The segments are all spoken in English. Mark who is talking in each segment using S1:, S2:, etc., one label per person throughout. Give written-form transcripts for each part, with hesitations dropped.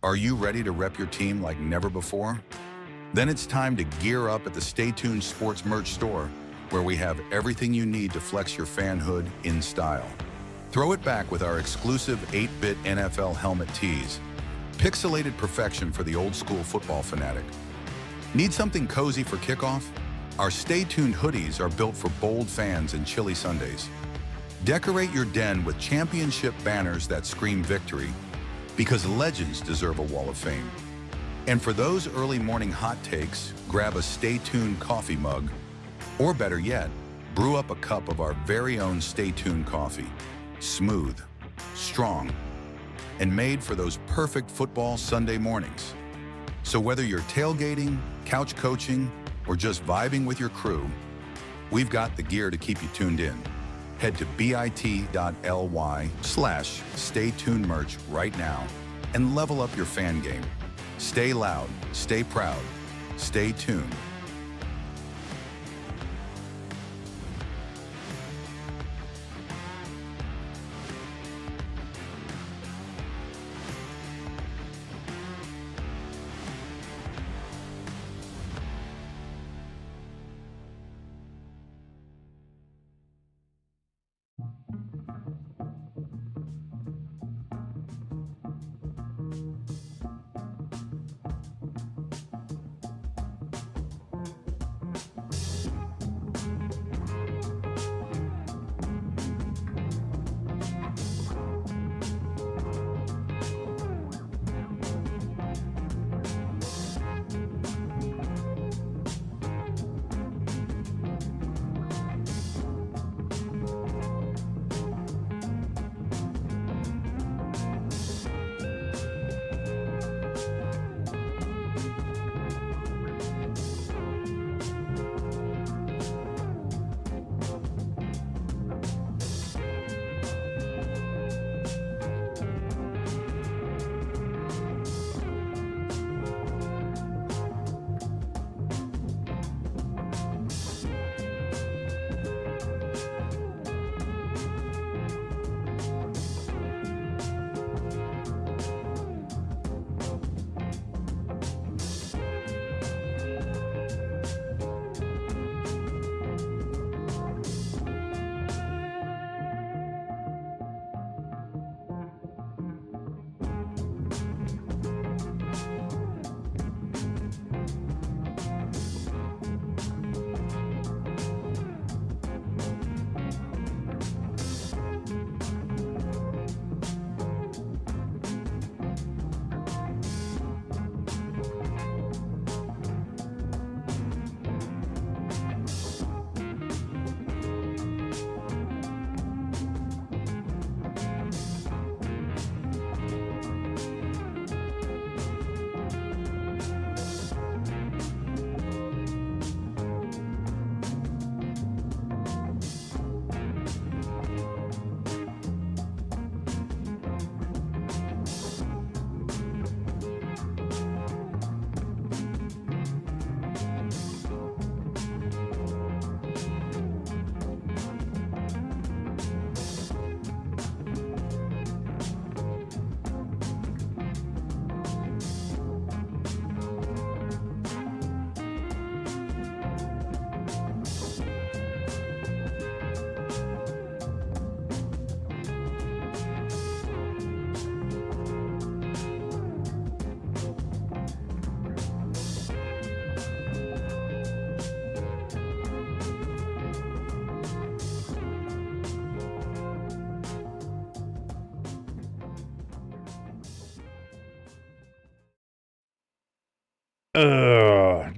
S1: Are you ready to rep your team like never before? Then it's time to gear up at the Stay Tuned Sports Merch store, where we have everything you need to flex your fanhood in style. Throw it back with our exclusive 8-bit NFL helmet tees. Pixelated perfection for the old school football fanatic. Need something cozy for kickoff? Our Stay Tuned hoodies are built for bold fans and chilly Sundays. Decorate your den with championship banners that scream victory, because legends deserve a wall of fame. And for those early morning hot takes, grab a Stay Tuned coffee mug, or better yet, brew up a cup of our very own Stay Tuned coffee. Smooth, strong, and made for those perfect football Sunday mornings. So whether you're tailgating, couch coaching, or just vibing with your crew, we've got the gear to keep you tuned in. Head to bit.ly/StayTunedMerch right now and level up your fan game. Stay loud, stay proud, stay tuned.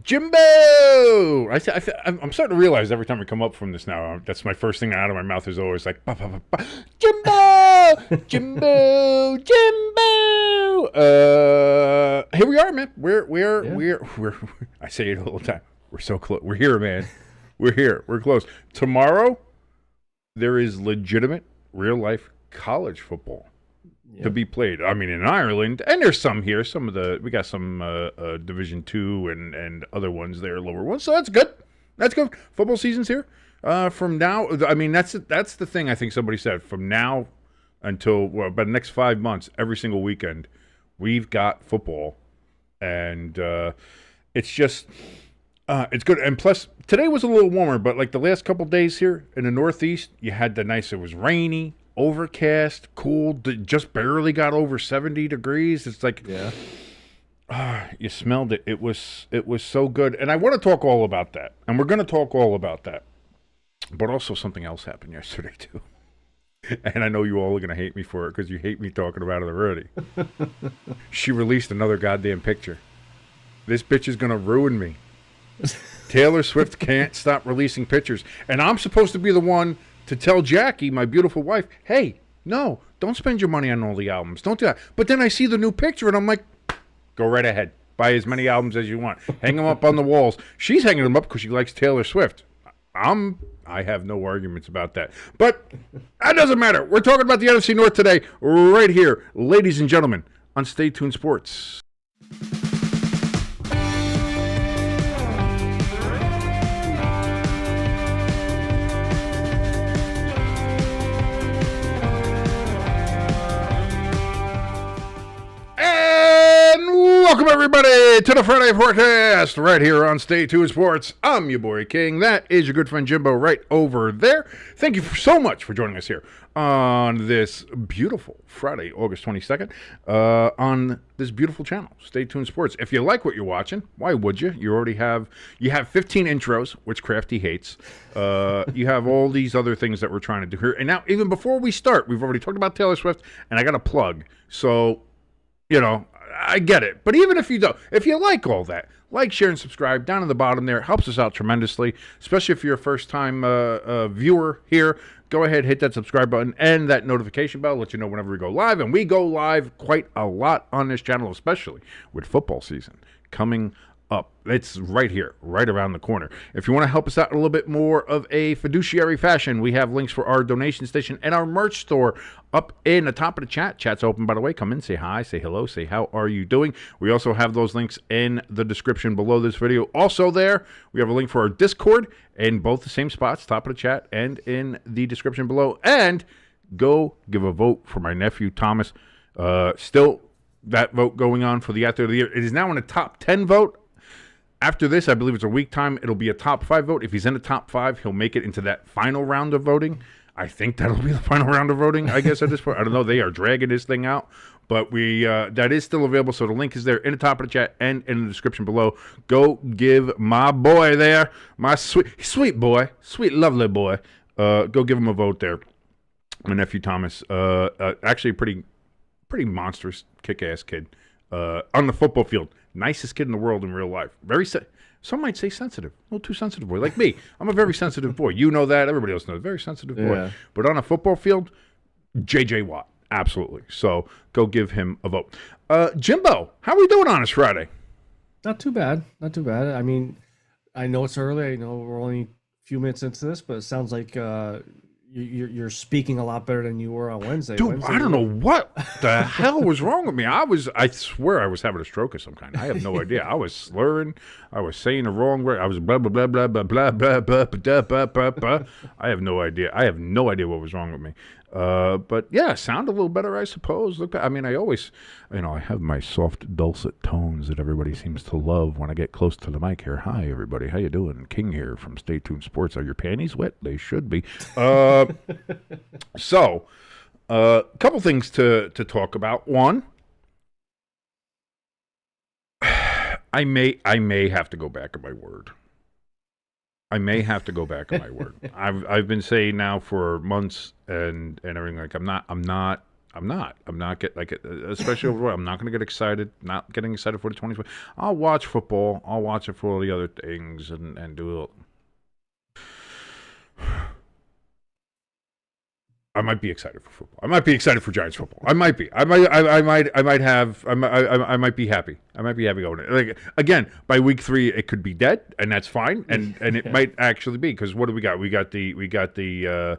S2: Jimbo! I'm starting to realize every time I come up from this now, that's my first thing out of my mouth is always like, Jimbo! Jimbo! Jimbo! Here we are, man. We're I say it all the time. We're so close. We're here, man. We're here. We're close. Tomorrow, there is legitimate, real-life college football to be played. I mean, in Ireland, and there's some here. We got some Division II and other ones there, lower ones. So that's good. That's good. Football season's here. From now, I mean, that's the thing I think somebody said. From now until, by the next 5 months, every single weekend, We've got football, and it's just it's good. And plus, today was a little warmer, but like the last couple days here in the Northeast, you had the nice. It was rainy, overcast, cool. Just barely got over 70 degrees. It's like you smelled it. It was so good. And I want to talk all about that, and we're going to talk all about that. But also something else happened yesterday too. And I know you all are going to hate me for it because you hate me talking about it already. She released another goddamn picture. This bitch is going to ruin me. Taylor Swift can't stop releasing pictures. And I'm supposed to be the one to tell Jackie, my beautiful wife, hey, no, don't spend your money on all the albums. Don't do that. But then I see the new picture and I'm like, go right ahead. Buy as many albums as you want. Hang them up on the walls. She's hanging them up because she likes Taylor Swift. I have no arguments about that. But that doesn't matter. We're talking about the NFC North today, right here, ladies and gentlemen, on Stay Tuned Sports. Welcome, everybody, to the Friday forecast right here on Stay Tuned Sports. I'm your boy King. That is your good friend Jimbo right over there. Thank you so much for joining us here on this beautiful Friday, August 22nd, on this beautiful channel, Stay Tuned Sports. If you like what you're watching, why would you? You have 15 intros, which Crafty hates. You have all these other things that we're trying to do here. And now, even before we start, we've already talked about Taylor Swift, and I got a plug. So, I get it. But even if you don't, if you like all that, like, share, and subscribe down at the bottom there. It helps us out tremendously, especially if you're a first-time viewer here. Go ahead, hit that subscribe button and that notification bell. Let you know whenever we go live. And we go live quite a lot on this channel, especially with football season coming up. It's right here, right around the corner. If you want to help us out in a little bit more of a fiduciary fashion, we have links for our donation station and our merch store up in the top of the chat. Chat's open, by the way. Come in, say hi, say hello, say how are you doing. We also have those links in the description below this video. Also there, we have a link for our Discord in both the same spots, top of the chat and in the description below. And go give a vote for my nephew, Thomas. Still that vote going on for the Athlete of the Year. It is now in the top 10 vote. After this, I believe it's a week time. It'll be a top 5 vote. If he's in the top 5, he'll make it into that final round of voting. I think that'll be the final round of voting, I guess, at this point. I don't know. They are dragging this thing out. But that is still available. So the link is there in the top of the chat and in the description below. Go give my boy there, my sweet boy, sweet, lovely boy. Go give him a vote there. My nephew Thomas, actually a pretty monstrous, kick-ass kid on the football field. Nicest kid in the world in real life. Some might say sensitive. A little too sensitive boy. Like me. I'm a very sensitive boy. You know that. Everybody else knows. Very sensitive boy. Yeah. But on a football field, J.J. Watt. Absolutely. So go give him a vote. Jimbo, how are we doing on this Friday?
S3: Not too bad. Not too bad. I mean, I know it's early. I know we're only a few minutes into this, but it sounds like you're speaking a lot better than you were on Wednesday.
S2: Dude, I don't know what the hell was wrong with me. I swear I was having a stroke of some kind. I have no idea. I was slurring. I was saying the wrong word. I was blah, blah, blah, blah, blah, blah, blah, blah, blah, blah, blah, blah. I have no idea. I have no idea what was wrong with me. But yeah, sound a little better, I suppose. Look, I mean, I always, I have my soft, dulcet tones that everybody seems to love when I get close to the mic here. Hi, everybody. How you doing? King here from Stay Tuned Sports. Are your panties wet? They should be. So, a couple things to talk about. One, I may have to go back on my word. I may have to go back on my word. I've been saying now for months and everything, like I'm not get like, especially over. I'm not going to get excited. Not getting excited for the 2020. I'll watch football. I'll watch it for all the other things and do it. I might be excited for football. I might be excited for Giants football. I might be. I might be happy. I might be happy going in. Like, again, by week 3, it could be dead, and that's fine. And it might actually be, because what do we got? We got the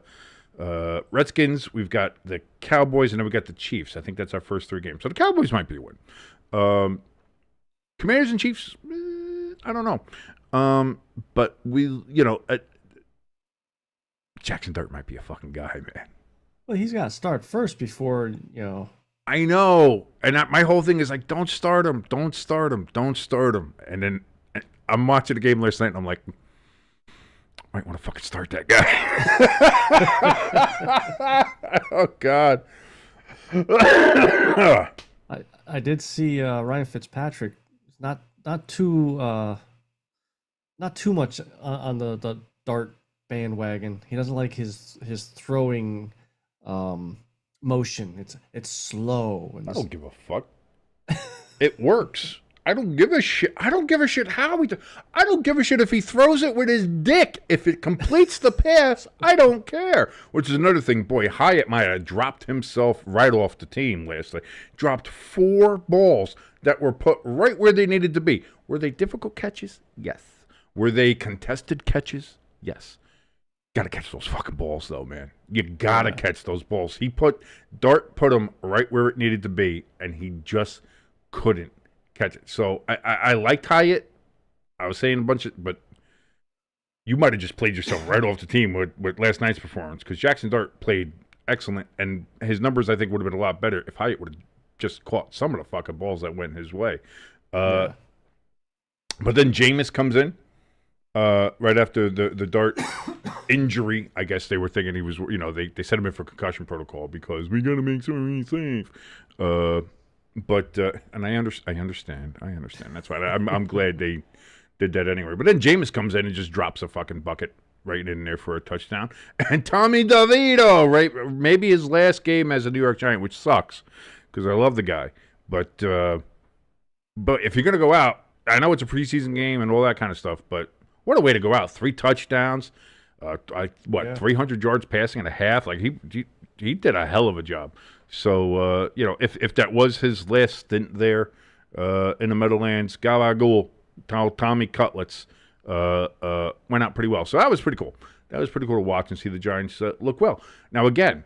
S2: Redskins. We've got the Cowboys, and then we got the Chiefs. I think that's our first 3 games. So the Cowboys might be a win. Commanders and Chiefs. I don't know. But Jackson Dart might be a fucking guy, man.
S3: Well, he's got to start first before,
S2: I know. And my whole thing is like, don't start him. Don't start him. Don't start him. And then I'm watching the game last night, and I'm like, I might want to fucking start that guy. Oh, God.
S3: I did see Ryan Fitzpatrick. Not too much on the dart bandwagon. He doesn't like his throwing motion. It's slow. And
S2: I don't give a fuck. It works. I don't give a shit. I don't give a shit how he. I don't give a shit if he throws it with his dick. If it completes the pass, I don't care. Which is another thing. Boy, Hyatt might have dropped himself right off the team last night. Dropped 4 balls that were put right where they needed to be. Were they difficult catches? Yes. Were they contested catches? Yes. Got to catch those fucking balls, though, man. You got to catch those balls. Dart put him right where it needed to be, and he just couldn't catch it. So I liked Hyatt. I was saying a bunch of, but you might have just played yourself right off the team with last night's performance, because Jackson Dart played excellent, and his numbers, I think, would have been a lot better if Hyatt would have just caught some of the fucking balls that went his way. But then Jameis comes in right after the Dart injury. I guess they were thinking he was, they set him in for concussion protocol because we got to make sure he's safe. But and I understand. That's why I'm glad they did that anyway. But then Jameis comes in and just drops a fucking bucket right in there for a touchdown. And Tommy DeVito, right? Maybe his last game as a New York Giant, which sucks because I love the guy. But if you're gonna go out, I know it's a preseason game and all that kind of stuff. But what a way to go out! 3 touchdowns, 300 yards passing and a half. Like he did a hell of a job. So, if that was his last stint there in the Meadowlands, Gabagool, Tommy Cutlets went out pretty well. So that was pretty cool. That was pretty cool to watch and see the Giants look well. Now, again,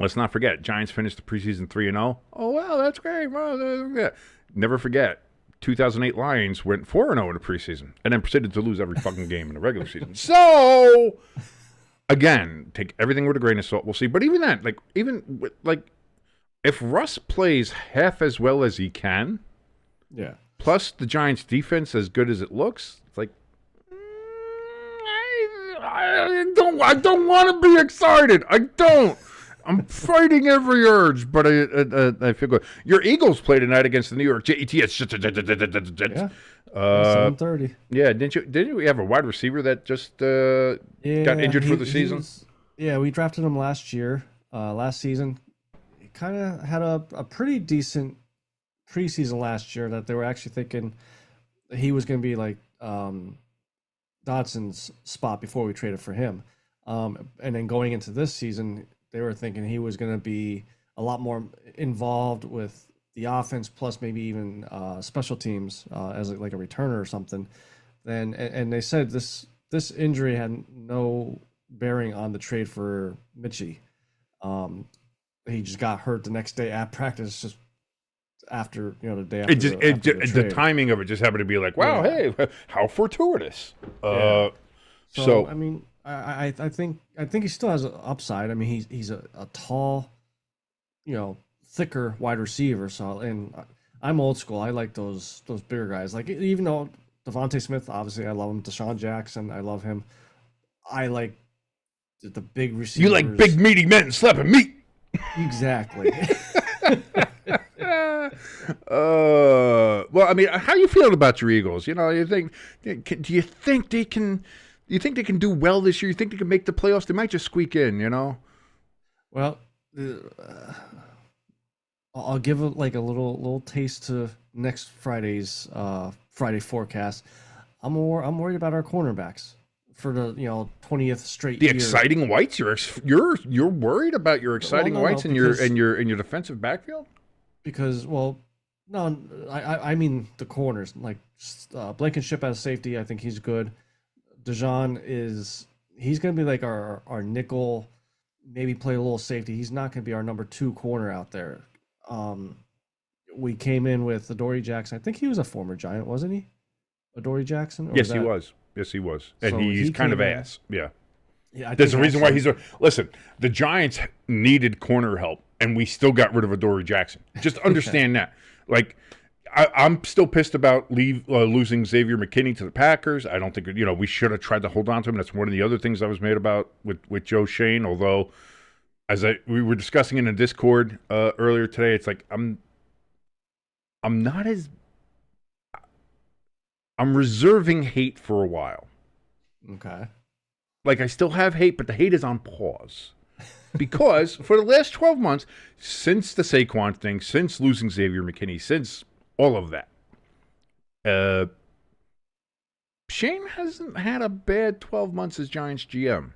S2: let's not forget, Giants finished the preseason 3-0. Oh, wow, that's great. Well, never forget, 2008 Lions went 4-0 in the preseason and then proceeded to lose every fucking game in the regular season. So... Again, take everything with a grain of salt. We'll see. But even then, if Russ plays half as well as he can, plus the Giants' defense as good as it looks, it's like I don't want to be excited. I don't. I'm fighting every urge, but I feel good. Your Eagles play tonight against the New York Jets.
S3: 7:30.
S2: Yeah, didn't you have a wide receiver that just got injured for the season?
S3: We drafted him last season. He kind of had a pretty decent preseason last year that they were actually thinking he was going to be like Dodson's spot before we traded for him. And then going into this season, they were thinking he was going to be a lot more involved with the offense, plus maybe even special teams as like a returner or something. And they said this injury had no bearing on the trade for Mitchie. He just got hurt the next day at practice, just after the day after.
S2: The timing of it just happened to be like, wow, hey, how fortuitous. So
S3: I mean, I think he still has an upside. I mean, he's a tall, thicker wide receiver. So, and I'm old school. I like those bigger guys. Like, even though Devontae Smith, obviously I love him. Deshaun Jackson, I love him. I like the big receivers.
S2: You like big meaty men slapping meat.
S3: Exactly.
S2: Well, I mean, how you feeling about your Eagles? Do you think they can do well this year? You think they can make the playoffs? They might just squeak in,
S3: Well, I'll give it like a little taste to next Friday's Friday forecast. I'm worried about our cornerbacks for the 20th straight year.
S2: The exciting whites. You're worried about your exciting whites in your defensive backfield?
S3: Because no, I mean the corners. Like Blankenship as safety, I think he's good. Dejan he's going to be like our nickel, maybe play a little safety. He's not going to be our number 2 corner out there. We came in with Adoree Jackson. I think he was a former Giant, wasn't he? Adoree Jackson?
S2: Yes, he was. Yes, he was. And so he's kind of ass. Yeah.
S3: Yeah.
S2: There's a reason why listen, the Giants needed corner help and we still got rid of Adoree Jackson. Just understand that. Like, I'm still pissed about losing Xavier McKinney to the Packers. I don't think, we should have tried to hold on to him. That's one of the other things I was made about with Joe Shane. Although, we were discussing in the Discord earlier today, it's like I'm reserving hate for a while.
S3: Okay.
S2: Like, I still have hate, but the hate is on pause. Because for the last 12 months, since the Saquon thing, since losing Xavier McKinney, since all of that, Shane hasn't had a bad 12 months as Giants GM.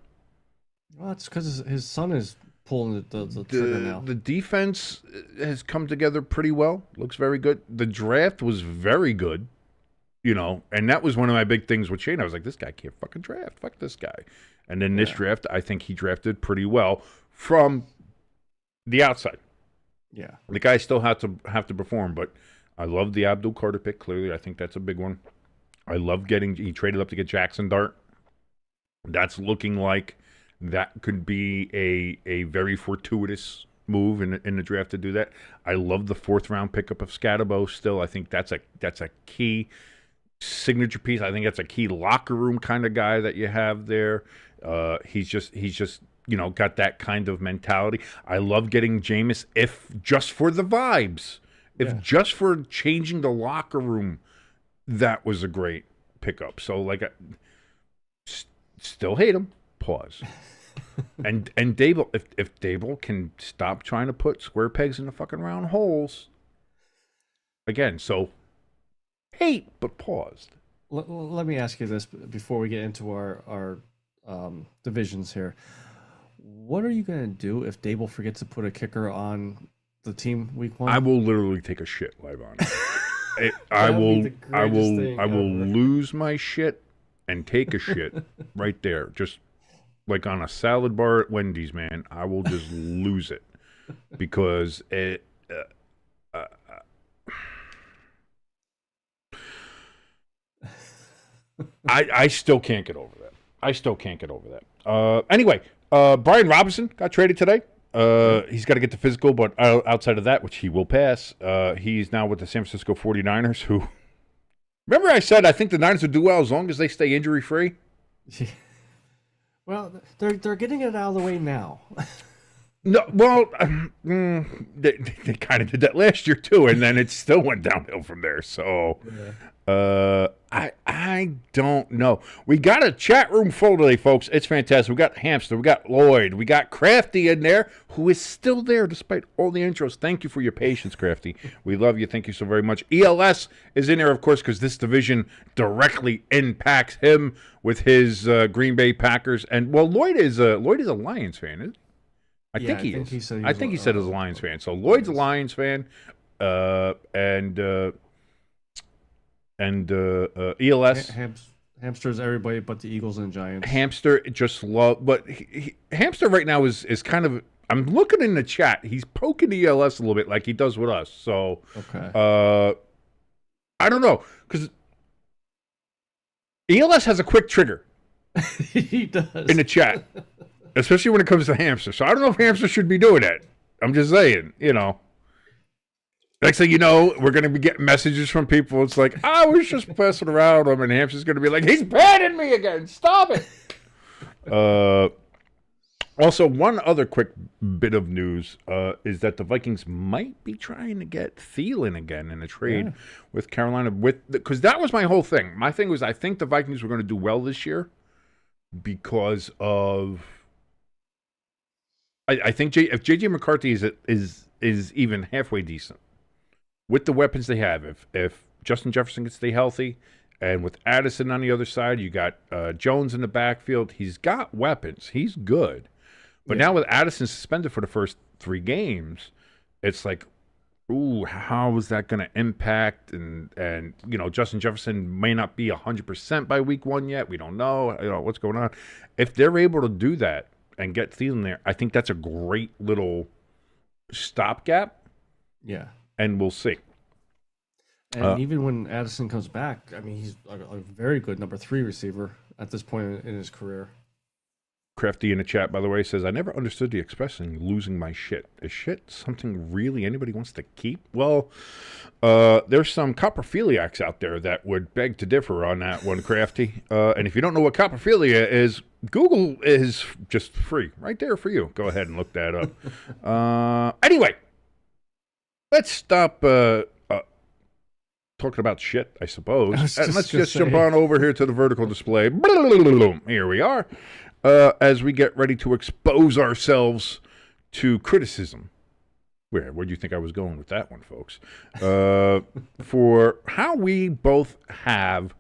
S3: Well, that's because his son is pulling the trigger now.
S2: The defense has come together pretty well. Looks very good. The draft was very good, and that was one of my big things with Shane. I was like, this guy can't fucking draft. Fuck this guy. And then this draft, I think he drafted pretty well from the outside.
S3: Yeah.
S2: The guy still have to perform, but I love the Abdul Carter pick. Clearly, I think that's a big one. I love he traded up to get Jackson Dart. That's looking like that could be a very fortuitous move in the draft to do that. I love the 4th round pickup of Scatterbo still. I think that's a key signature piece. I think that's a key locker room kind of guy that you have there. He's just got that kind of mentality. I love getting Jameis if just for the vibes. If just for changing the locker room, that was a great pickup. So, like, still hate him. Pause. and Dable, if Dable can stop trying to put square pegs in the fucking round holes, again, so hate, but paused.
S3: Let me ask you this before we get into our divisions here. What are you going to do if Dable forgets to put a kicker on the team week 1?
S2: I will literally take a shit live on it. I will lose my shit and take a shit right there. Just like on a salad bar at Wendy's, man. I will just lose it because I still can't get over that. Anyway, Brian Robinson got traded today. He's got to get the physical, but outside of that, which he will pass, he's now with the San Francisco 49ers, who... Remember I said I think the Niners will do well as long as they stay injury-free?
S3: Well, they're getting it out of the way now.
S2: No, well, they kind of did that last year, too, and then it still went downhill from there. So, I don't know. We got a chat room full today, folks. It's fantastic. We got Hamster, we got Lloyd, we got Crafty in there, who is still there despite all the intros. Thank you for your patience, Crafty. We love you. Thank you so very much. ELS is in there, of course, because this division directly impacts him with his Green Bay Packers. And, well, Lloyd is a Lions fan, isn't he? I think he is. He said he was a Lions fan. So Lloyd's a Lions fan, and ELS.
S3: Hamster's everybody but the Eagles and Giants.
S2: Hamster just but Hamster right now is kind of. I'm looking in the chat. He's poking the ELS a little bit like he does with us. So I don't know because ELS has a quick trigger.
S3: He does
S2: in the chat. Especially when it comes to Hamster. So I don't know if Hamster should be doing that. I'm just saying, Next thing you know, we're going to be getting messages from people. It's like, I was just messing around with him, and Hamster's going to be like, he's banning me again. Stop it. Also, one other quick bit of news is that the Vikings might be trying to get Thielen again in a trade with Carolina. Because that was my whole thing. My thing was I think the Vikings were going to do well this year because of... I think if J.J. McCarthy is even halfway decent with the weapons they have, if Justin Jefferson can stay healthy, and with Addison on the other side, you got Jones in the backfield. He's got weapons. He's good. But now with Addison suspended for the first 3 games, it's like, ooh, how is that going to impact? And Justin Jefferson may not be 100% by week 1 yet. We don't know. What's going on. If they're able to do that and get Thielen there, I think that's a great little stopgap.
S3: Yeah.
S2: And we'll see.
S3: And even when Addison comes back, I mean, he's a very good number 3 receiver at this point in his career.
S2: Crafty in the chat, by the way, says, I never understood the expression losing my shit. Is shit something really anybody wants to keep? Well, there's some coprophiliacs out there that would beg to differ on that one, Crafty. And if you don't know what coprophilia is, Google is just free. Right there for you. Go ahead and look that up. Anyway, let's stop talking about shit, I suppose. And let's just jump on over here to the vertical display. Here we are. As we get ready to expose ourselves to criticism. Where do you think I was going with that one, folks? For how we both have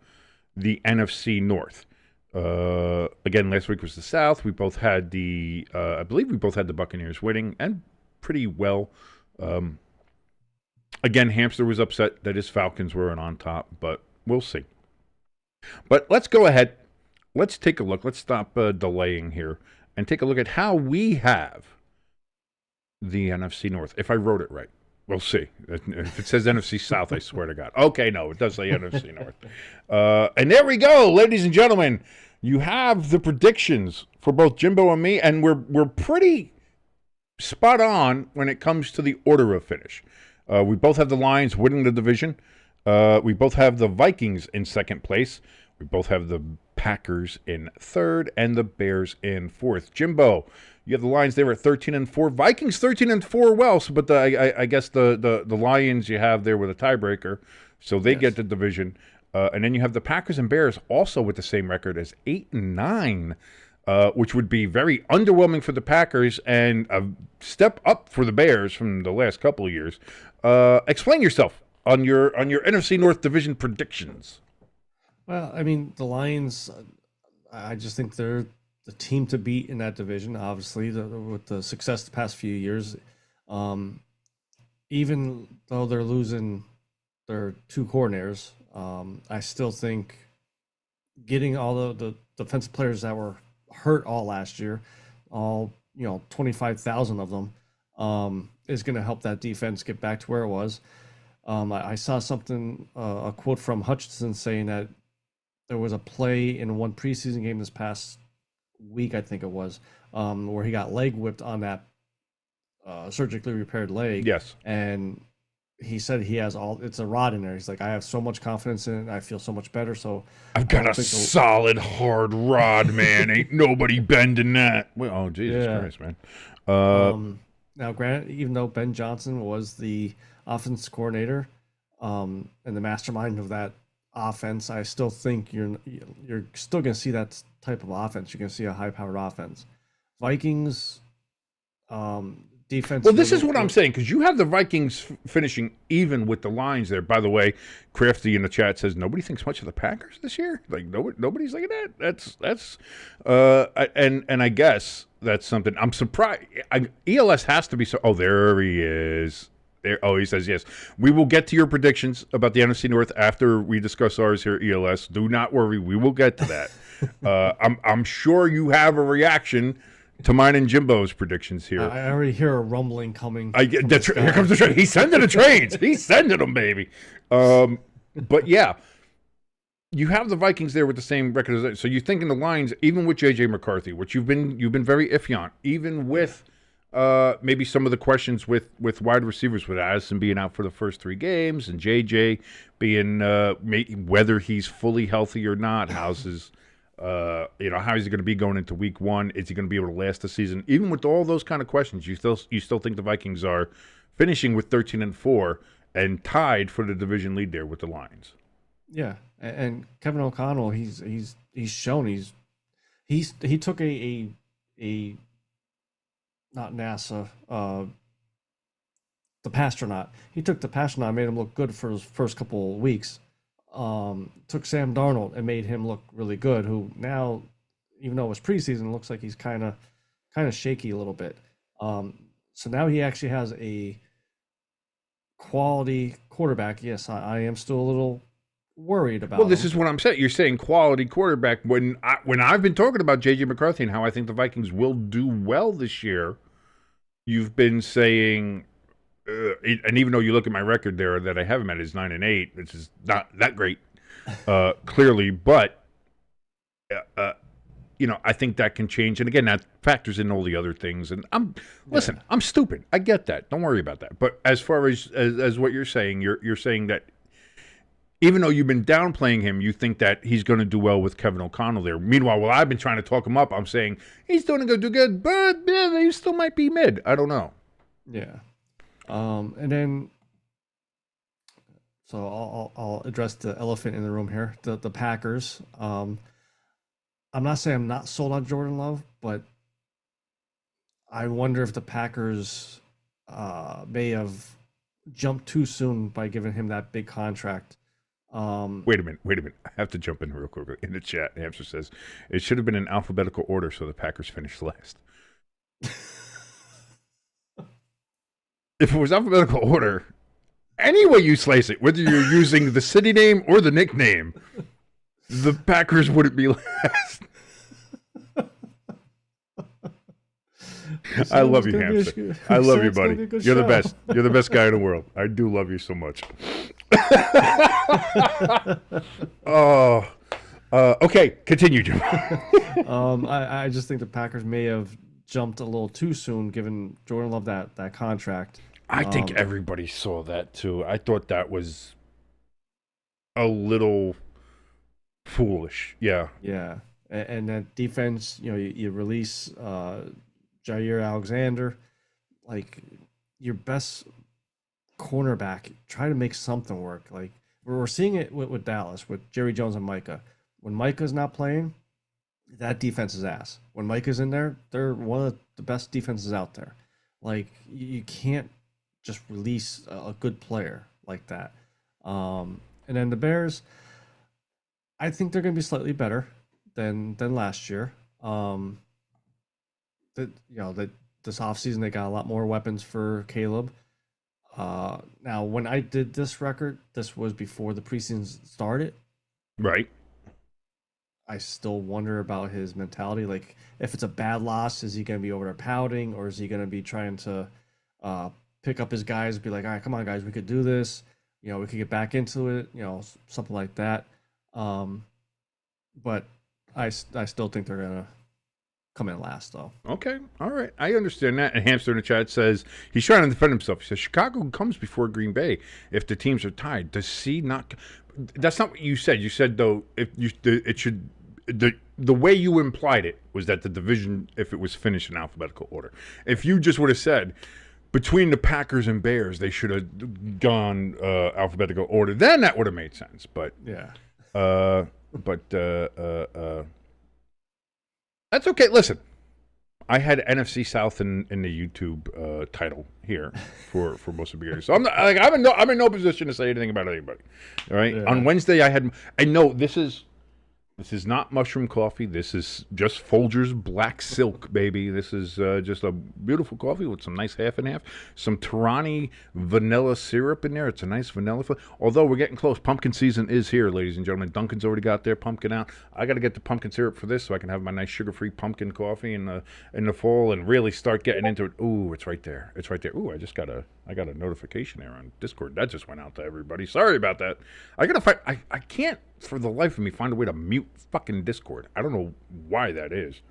S2: the NFC North. Again, last week was the South. We both had I believe we both had the Buccaneers winning, and pretty well. Again, Hamster was upset that his Falcons weren't on top, but we'll see. But let's go ahead. Let's take a look. Let's stop delaying here and take a look at how we have the NFC North. If I wrote it right, we'll see. If it says NFC South, I swear to God. Okay, no, it does say NFC North. And there we go, ladies and gentlemen. You have the predictions for both Jimbo and me, and we're pretty spot on when it comes to the order of finish. We both have the Lions winning the division. We both have the Vikings in second place. We both have the Packers in third and the Bears in fourth. Jimbo, you have the Lions there at 13-4. Vikings 13-4. Well, so, but I guess the Lions you have there with a tiebreaker, so they get the division. And then you have the Packers and Bears also with the same record as 8-9, which would be very underwhelming for the Packers and a step up for the Bears from the last couple of years. Explain yourself on your NFC North division predictions.
S3: Well, I mean, the Lions, I just think they're the team to beat in that division, obviously, with the success the past few years. Even though they're losing their two coordinators, I still think getting all the defensive players that were hurt all last year, 25,000 of them, is going to help that defense get back to where it was. I saw something, a quote from Hutchinson saying that there was a play in one preseason game this past week, I think it was, where he got leg whipped on that surgically repaired leg.
S2: Yes.
S3: And he said he has it's a rod in there. He's like, I have so much confidence in it. I feel so much better. So
S2: I've got a solid, hard rod, man. Ain't nobody bending that. Well, oh, Jesus Christ, man.
S3: Now, granted, even though Ben Johnson was the offense coordinator and the mastermind of that offense, I still think you're still going to see that type of offense. You're going to see a high-powered offense. Vikings defense.
S2: Well, this is what I'm saying, because you have the Vikings finishing even with the Lions there. By the way, Crafty in the chat says nobody thinks much of the Packers this year. Like nobody's like that. That's and I guess that's something I'm surprised. ELS has to be so. Oh, there he is. There. Oh, he says yes. We will get to your predictions about the NFC North after we discuss ours here, ELS. Do not worry. We will get to that. I'm sure you have a reaction to mine and Jimbo's predictions here.
S3: I already hear a rumbling coming.
S2: Here comes the train. He's sending the trains. He's sending them, baby. But yeah, you have the Vikings there with the same record as. So you're thinking the Lions, even with J.J. McCarthy, which you've been very iffy on, even with maybe some of the questions with wide receivers, with Addison being out for the first 3 games and J.J. being whether he's fully healthy or not. How's his how is he going to be going into week 1? Is he going to be able to last the season? Even with all those kind of questions, you still think the Vikings are finishing with 13-4 and tied for the division lead there with the Lions.
S3: Yeah, and Kevin O'Connell, he's shown he took a not NASA, the Pastronaut. He took the Pastronaut and made him look good for his first couple of weeks. Took Sam Darnold and made him look really good, who now, even though it was preseason, looks like he's kind of shaky a little bit. So now he actually has a quality quarterback. Yes, I am still a little worried about.
S2: Well, this is what I'm saying. You're saying quality quarterback when I've been talking about J.J. McCarthy and how I think the Vikings will do well this year. You've been saying. And even though you look at my record there that I have him at is 9-8, which is not that great, clearly. But I think that can change. And again, that factors in all the other things. And I'm stupid. I get that. Don't worry about that. But as far as what you're saying, you're saying that even though you've been downplaying him, you think that he's going to do well with Kevin O'Connell there. Meanwhile, while I've been trying to talk him up, I'm saying he's going to do good, but he still might be mid. I don't know.
S3: Yeah. And then, so I'll address the elephant in the room here, the Packers. I'm not saying I'm not sold on Jordan Love, but I wonder if the Packers may have jumped too soon by giving him that big contract.
S2: Wait a minute. I have to jump in real quick. In the chat, Hamster says, it should have been in alphabetical order so the Packers finished last. If it was alphabetical order, any way you slice it, whether you're using the city name or the nickname, the Packers wouldn't be last. I love you, Hamster. I love you, buddy. You're the best. You're the best guy in the world. I do love you so much. Okay, continue, Jim.
S3: I just think the Packers may have jumped a little too soon, given Jordan Love that contract.
S2: I think everybody saw that too. I thought that was a little foolish. Yeah.
S3: Yeah, and that defense, you release Jair Alexander, like your best cornerback, try to make something work. Like we're seeing it with Dallas, with Jerry Jones and Micah. When Micah's not playing, that defense is ass. When Micah's in there, they're one of the best defenses out there. Like you can't just release a good player like that. And then the Bears, I think they're going to be slightly better than last year. That this offseason they got a lot more weapons for Caleb. Now, when I did this record, this was before the preseason started.
S2: Right.
S3: I still wonder about his mentality. Like, if it's a bad loss, is he going to be over there pouting, or is he going to be trying to pick up his guys and be like, all right, come on, guys, we could do this. We could get back into it, something like that. But I still think they're going to come in last, though.
S2: Okay. All right. I understand that. And Hamster in the chat says he's trying to defend himself. He says Chicago comes before Green Bay if the teams are tied. Does he not? That's not what you said. You said, though, it should. The way you implied it was that the division, if it was finished in alphabetical order. If you just would have said between the Packers and Bears, they should have gone alphabetical order, then that would have made sense. But
S3: yeah.
S2: That's okay. Listen, I had NFC South in the YouTube title here for most of the years, so I'm not, like I'm in no position to say anything about anybody. All right. Yeah. On Wednesday, I know this is not mushroom coffee. This is just Folgers Black Silk, baby. This is just a beautiful coffee with some nice half and half. Some Torani vanilla syrup in there. It's a nice vanilla flavor. Although we're getting close. Pumpkin season is here, ladies and gentlemen. Dunkin's already got their pumpkin out. I got to get the pumpkin syrup for this so I can have my nice sugar-free pumpkin coffee in the fall and really start getting into it. Ooh, it's right there. It's right there. Ooh, I got a notification there on Discord. That just went out to everybody. Sorry about that. I can't for the life of me find a way to mute fucking Discord. I don't know why that is.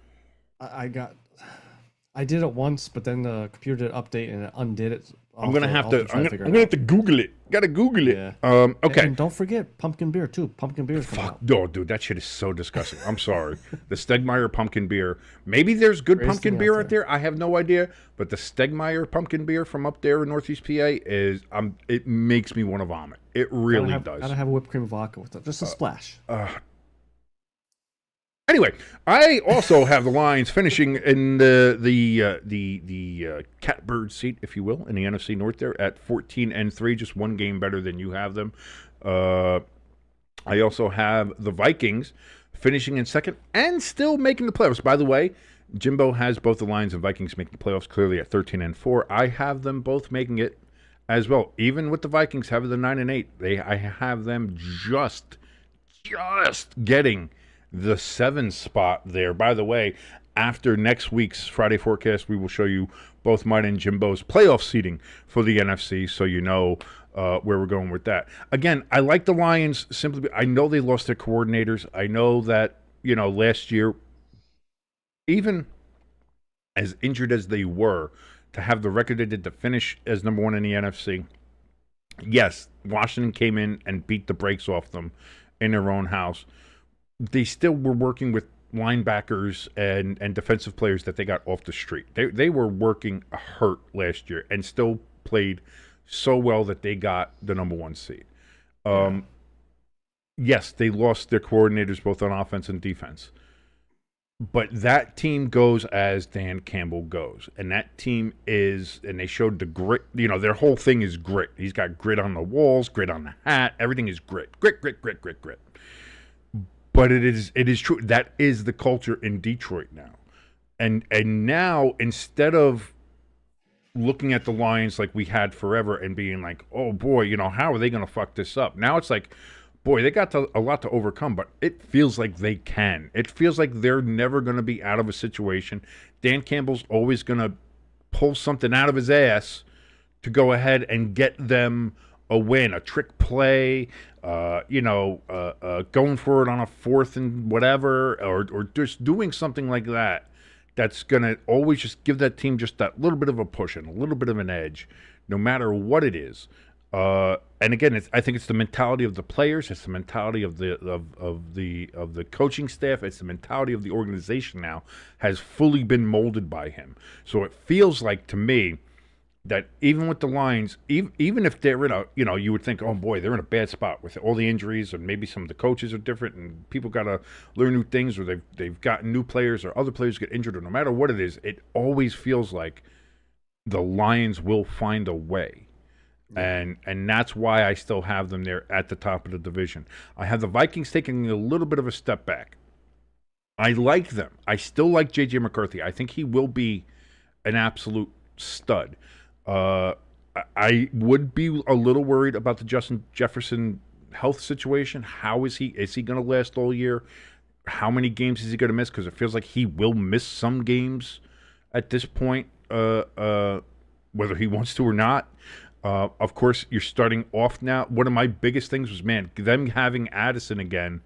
S3: I did it once, but then the computer did update and it undid it.
S2: I'm gonna have to Google it. Gotta Google it.
S3: Yeah.
S2: Okay.
S3: And don't forget pumpkin beer too. Pumpkin beer's coming out.
S2: Oh, dude, that shit is so disgusting. I'm sorry. The Stegmeyer pumpkin beer. Maybe there's good pumpkin beer out there. I have no idea. But the Stegmeyer pumpkin beer from up there in Northeast PA is it makes me want to vomit. It really does.
S3: Gotta have a whipped cream vodka with it. Just a splash.
S2: Anyway, I also have the Lions finishing in the catbird seat, if you will, in the NFC North there at 14-3, just one game better than you have them. I also have the Vikings finishing in second and still making the playoffs. By the way, Jimbo has both the Lions and Vikings making the playoffs clearly at 13-4. I have them both making it as well. Even with the Vikings having the 9-8, I have them just getting the 7 spot there. By the way, after next week's Friday forecast, we will show you both mine and Jimbo's playoff seeding for the NFC, so you know where we're going with that. Again, I like the Lions simply. I know they lost their coordinators. I know that last year even as injured as they were, to have the record they did to finish as number one in the NFC. Yes, Washington came in and beat the brakes off them in their own house. They still were working with linebackers and defensive players that they got off the street. They were working hurt last year and still played so well that they got the number one seed. Yes, they lost their coordinators both on offense and defense. But that team goes as Dan Campbell goes. And that team is, and they showed the grit. You know, their whole thing is grit. He's got grit on the walls, grit on the hat. Everything is grit. Grit, grit, grit, grit, grit. But it is true. That is the culture in Detroit now. And now, instead of looking at the Lions like we had forever and being like, oh boy, you know, how are they going to fuck this up? Now it's like, boy, they got a lot to overcome, but it feels like they can. It feels like they're never going to be out of a situation. Dan Campbell's always going to pull something out of his ass to go ahead and get them a win, a trick play, going for it on a fourth and whatever, or just doing something like that. That's going to always just give that team just that little bit of a push and a little bit of an edge, no matter what it is. And again, I think it's the mentality of the players. It's the mentality of the coaching staff. It's the mentality of the organization now has fully been molded by him. So it feels like to me that even with the Lions, even if they're in a, you would think, oh boy, they're in a bad spot with all the injuries, and maybe some of the coaches are different, and people got to learn new things, or they've gotten new players, or other players get injured, or no matter what it is, it always feels like the Lions will find a way. And that's why I still have them there at the top of the division. I have the Vikings taking a little bit of a step back. I like them. I still like J.J. McCarthy. I think he will be an absolute stud. I would be a little worried about the Justin Jefferson health situation. How is he? Is he going to last all year? How many games is he going to miss? Because it feels like he will miss some games at this point, whether he wants to or not. Of course, you're starting off now. One of my biggest things was, man, them having Addison again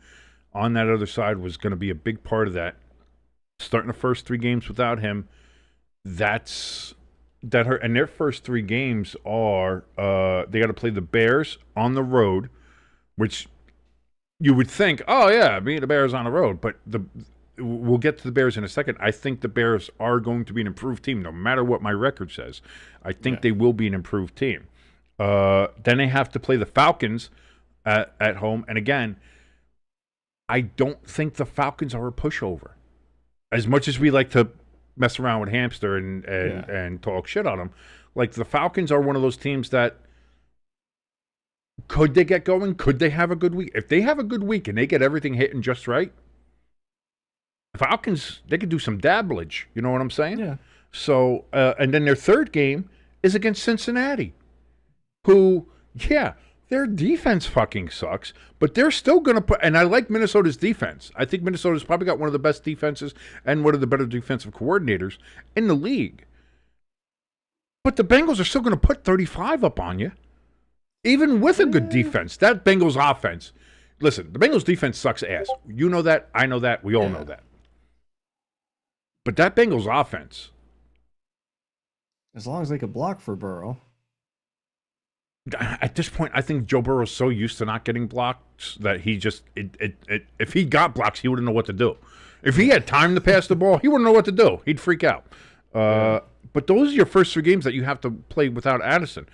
S2: on that other side was going to be a big part of that. Starting the first 3 games without him, that hurt. And their first 3 games are they got to play the Bears on the road, which you would think, oh yeah, being the Bears on the road, but we'll get to the Bears in a second. I think the Bears are going to be an improved team, no matter what my record says. I think they will be an improved team. Then they have to play the Falcons at home. And again, I don't think the Falcons are a pushover. As much as we like to mess around with Hamster and talk shit on them, like the Falcons are one of those teams that could they get going? Could they have a good week? If they have a good week and they get everything hitting just right, Falcons, they could do some dabblage. You know what I'm saying?
S3: Yeah.
S2: So, and then their third game is against Cincinnati, who, their defense fucking sucks, but they're still going to put, and I like Minnesota's defense. I think Minnesota's probably got one of the best defenses and one of the better defensive coordinators in the league. But the Bengals are still going to put 35 up on you, even with a good defense. That Bengals offense, listen, the Bengals defense sucks ass. You know that. I know that. We all know that. But that Bengals offense,
S3: as long as they could block for Burrow.
S2: At this point, I think Joe Burrow's so used to not getting blocks that he just, if he got blocks, he wouldn't know what to do. If he had time to pass the ball, he wouldn't know what to do. He'd freak out. But those are your first 3 games that you have to play without Addison.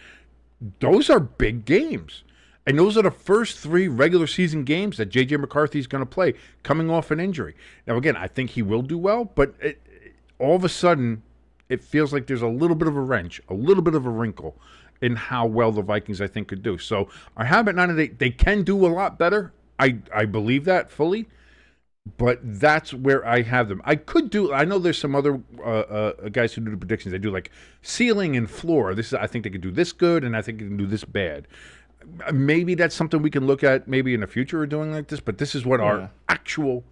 S2: Those are big games. And those are the first 3 regular season games that J.J. McCarthy's going to play coming off an injury. Now, again, I think he will do well, but all of a sudden, it feels like there's a little bit of a wrench, a little bit of a wrinkle in how well the Vikings, I think, could do. So I have it 9-8. They can do a lot better. I believe that fully, but that's where I have them. I know there's some other guys who do the predictions. They do like ceiling and floor. I think they could do this good, and I think they can do this bad. Maybe that's something we can look at maybe in the future or doing like this, but this is what our actual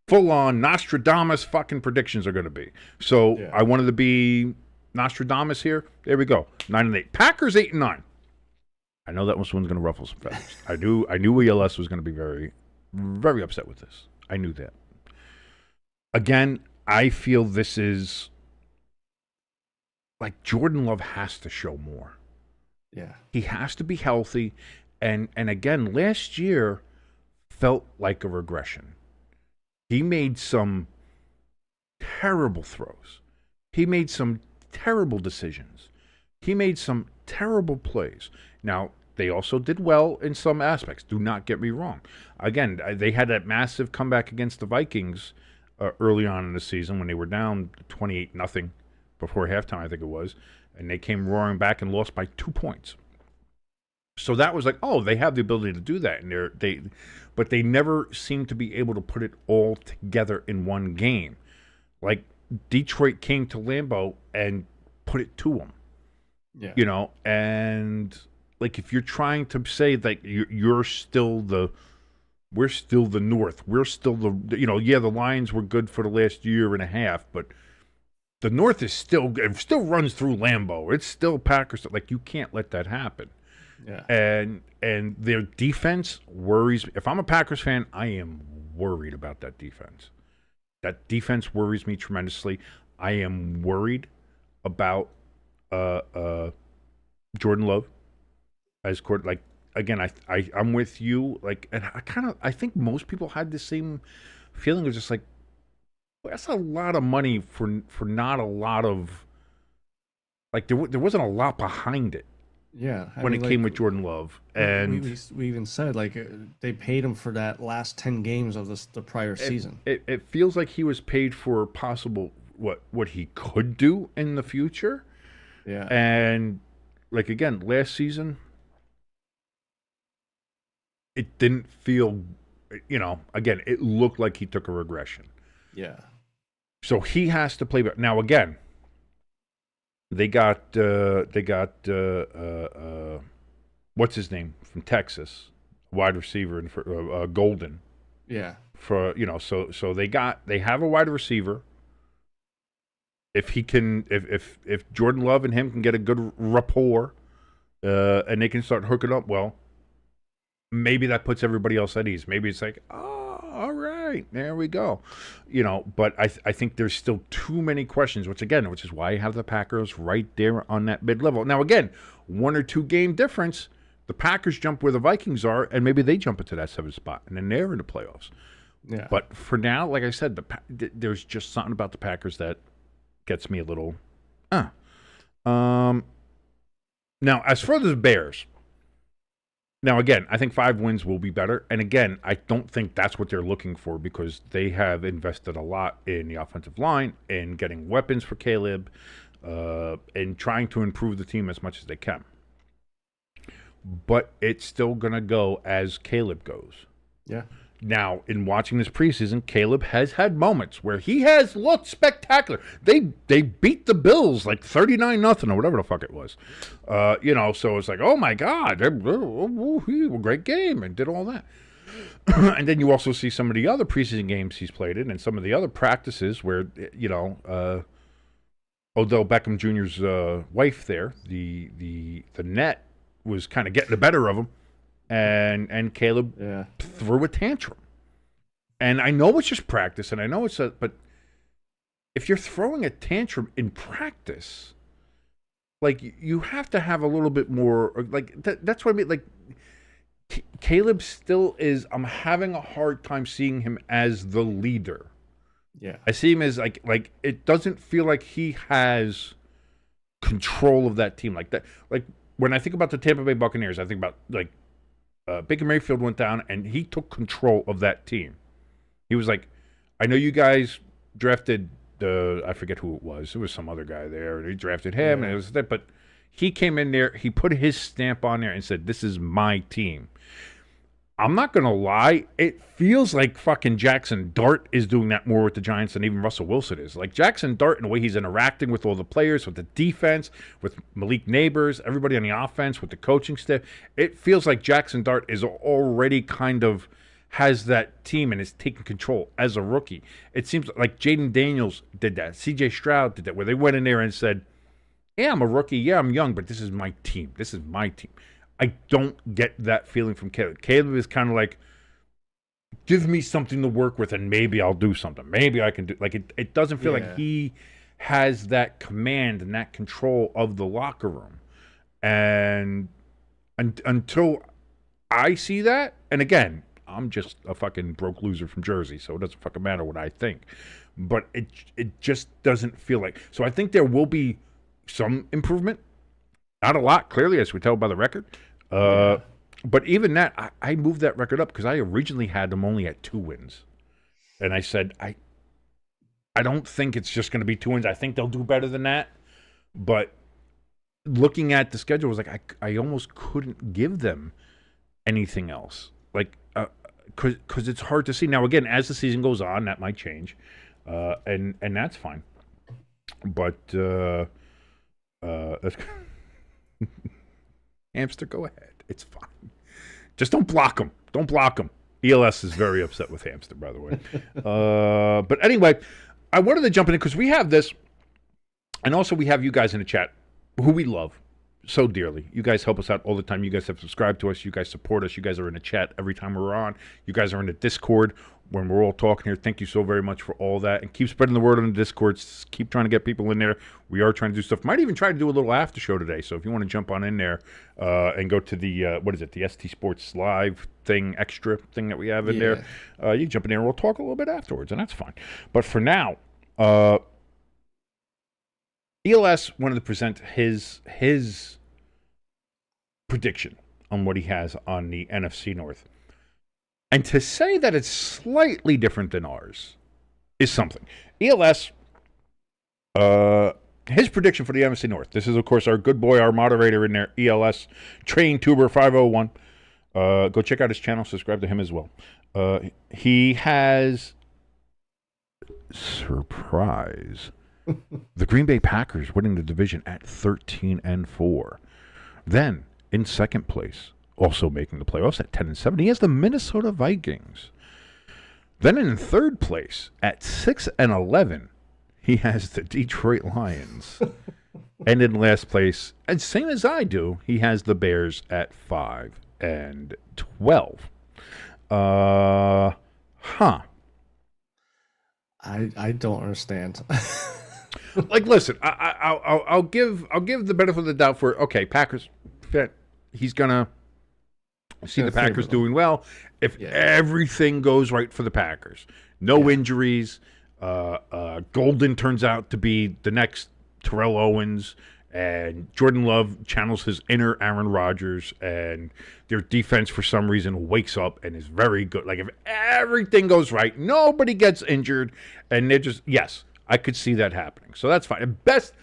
S2: full-on Nostradamus fucking predictions are going to be. So I wanted to be Nostradamus here. There we go. 9-8. Packers 8-9. I know that one's going to ruffle some feathers. I knew ELS was going to be very, very upset with this. I knew that. Again, I feel this is like Jordan Love has to show more.
S3: Yeah.
S2: He has to be healthy. And again, last year felt like a regression. He made some terrible throws. He made some terrible decisions. He made some terrible plays. Now, they also did well in some aspects. Do not get me wrong. Again, they had that massive comeback against the Vikings early on in the season when they were down 28-0 before halftime, I think it was. And they came roaring back and lost by 2 points. So that was like, oh, they have the ability to do that. And but they never seemed to be able to put it all together in one game. Like, Detroit came to Lambeau and put it to them.
S3: Yeah.
S2: You know, and like if you're trying to say that we're still the North, we're still the Lions were good for the last year and a half, but the North is still runs through Lambeau. It's still Packers. Like, you can't let that happen.
S3: Yeah.
S2: And their defense worries me. If I'm a Packers fan, I am worried about that defense. That defense worries me tremendously. I am worried about Jordan Love as court. Like, again, I'm with you. Like, and I think most people had the same feeling of just like, well, that's a lot of money for not a lot of, like, there wasn't a lot behind it.
S3: Yeah,
S2: when it came with Jordan Love, and
S3: we even said like they paid him for that last 10 games of the prior season.
S2: It feels like he was paid for possible what he could do in the future.
S3: Yeah,
S2: and like again, last season, it didn't feel, again, it looked like he took a regression.
S3: Yeah,
S2: so he has to play better. Now again, They got what's his name from Texas, wide receiver, and for Golden.
S3: Yeah.
S2: So they have a wide receiver. If Jordan Love and him can get a good rapport, and they can start hooking up, well, maybe that puts everybody else at ease. Maybe it's like, oh, all right, there we go. But I think there's still too many questions, which is why I have the Packers right there on that mid-level. Now, again, 1 or 2 game difference, the Packers jump where the Vikings are, and maybe they jump into that 7th spot, and then they're in the playoffs.
S3: Yeah.
S2: But for now, like I said, there's just something about the Packers that gets me a little, Now, as for the Bears, now, again, I think 5 wins will be better. And again, I don't think that's what they're looking for because they have invested a lot in the offensive line, in getting weapons for Caleb, and trying to improve the team as much as they can. But it's still going to go as Caleb goes.
S3: Yeah.
S2: Now, in watching this preseason, Caleb has had moments where he has looked spectacular. They beat the Bills like 39-0 or whatever the fuck it was. So it's like, oh my God, great game, and did all that. And then you also see some of the other preseason games he's played in and some of the other practices where, Odell Beckham Jr.'s wife there, the net was kind of getting the better of him. And Caleb threw a tantrum. And I know it's just practice, and I know but if you're throwing a tantrum in practice, like, you have to have a little bit more, like, that's what I mean. Like, Caleb still is, I'm having a hard time seeing him as the leader.
S3: Yeah.
S2: I see him as, like it doesn't feel like he has control of that team like that. Like, when I think about the Tampa Bay Buccaneers, I think about, like, Baker Mayfield went down, and he took control of that team. He was like, I know you guys drafted I forget who it was. It was some other guy there, and he drafted him, and it was that. But he came in there, he put his stamp on there and said, this is my team. I'm not going to lie. It feels like fucking Jackson Dart is doing that more with the Giants than even Russell Wilson is. Like, Jackson Dart, in the way he's interacting with all the players, with the defense, with Malik Neighbors, everybody on the offense, with the coaching staff, it feels like Jackson Dart is already kind of has that team and is taking control as a rookie. It seems like Jaden Daniels did that. C.J. Stroud did that, where they went in there and said, yeah, I'm a rookie. Yeah, I'm young, but this is my team. This is my team. I don't get that feeling from Caleb. Caleb is kind of like, give me something to work with, and maybe I'll do something. Maybe I can do. Like it doesn't feel like he has that command and that control of the locker room, and until I see that, and again, I'm just a fucking broke loser from Jersey, so it doesn't fucking matter what I think. But it just doesn't feel like. So I think there will be some improvement. Not a lot, clearly, as we tell by the record. But even that, I moved that record up because I originally had them only at 2 wins. And I said, I don't think it's just going to be 2 wins. I think they'll do better than that. But looking at the schedule, I was like, I almost couldn't give them anything else. Like, because it's hard to see. Now, again, as the season goes on, that might change. And that's fine. But that's Hamster, go ahead. It's fine. Just don't block him. Don't block him. ELS is very upset with Hamster, by the way. But anyway, I wanted to jump in because we have this, and also we have you guys in the chat, who we love so dearly. You guys help us out all the time. You guys have subscribed to us. You guys support us. You guys are in the chat every time we're on. You guys are in the Discord when we're all talking here. Thank you so very much for all that. And keep spreading the word on the Discord. Keep trying to get people in there. We are trying to do stuff. Might even try to do a little after show today. So if you want to jump on in there and go to the, the ST Sports Live thing, extra thing that we have in there, you can jump in there and we'll talk a little bit afterwards, and that's fine. But for now, ELS wanted to present his prediction on what he has on the NFC North. And to say that it's slightly different than ours is something. ELS, his prediction for the NFC North. This is, of course, our good boy, our moderator in there, ELS, Train Tuber 501. Go check out his channel. Subscribe to him as well. He has, surprise, the Green Bay Packers winning the division at 13-4. Then, in second place, also making the playoffs at 10-7, he has the Minnesota Vikings. Then in third place at 6-11, he has the Detroit Lions. And in last place, and same as I do, he has the Bears at 5-12.
S3: I don't understand.
S2: Like, listen, I'll give the benefit of the doubt for, okay, Packers, he's gonna see the Packers doing well if everything goes right for the Packers. No injuries. Golden turns out to be the next Terrell Owens, and Jordan Love channels his inner Aaron Rodgers, and their defense for some reason wakes up and is very good. Like, if everything goes right, nobody gets injured, and they're just, yes, I could see that happening. So that's fine. Best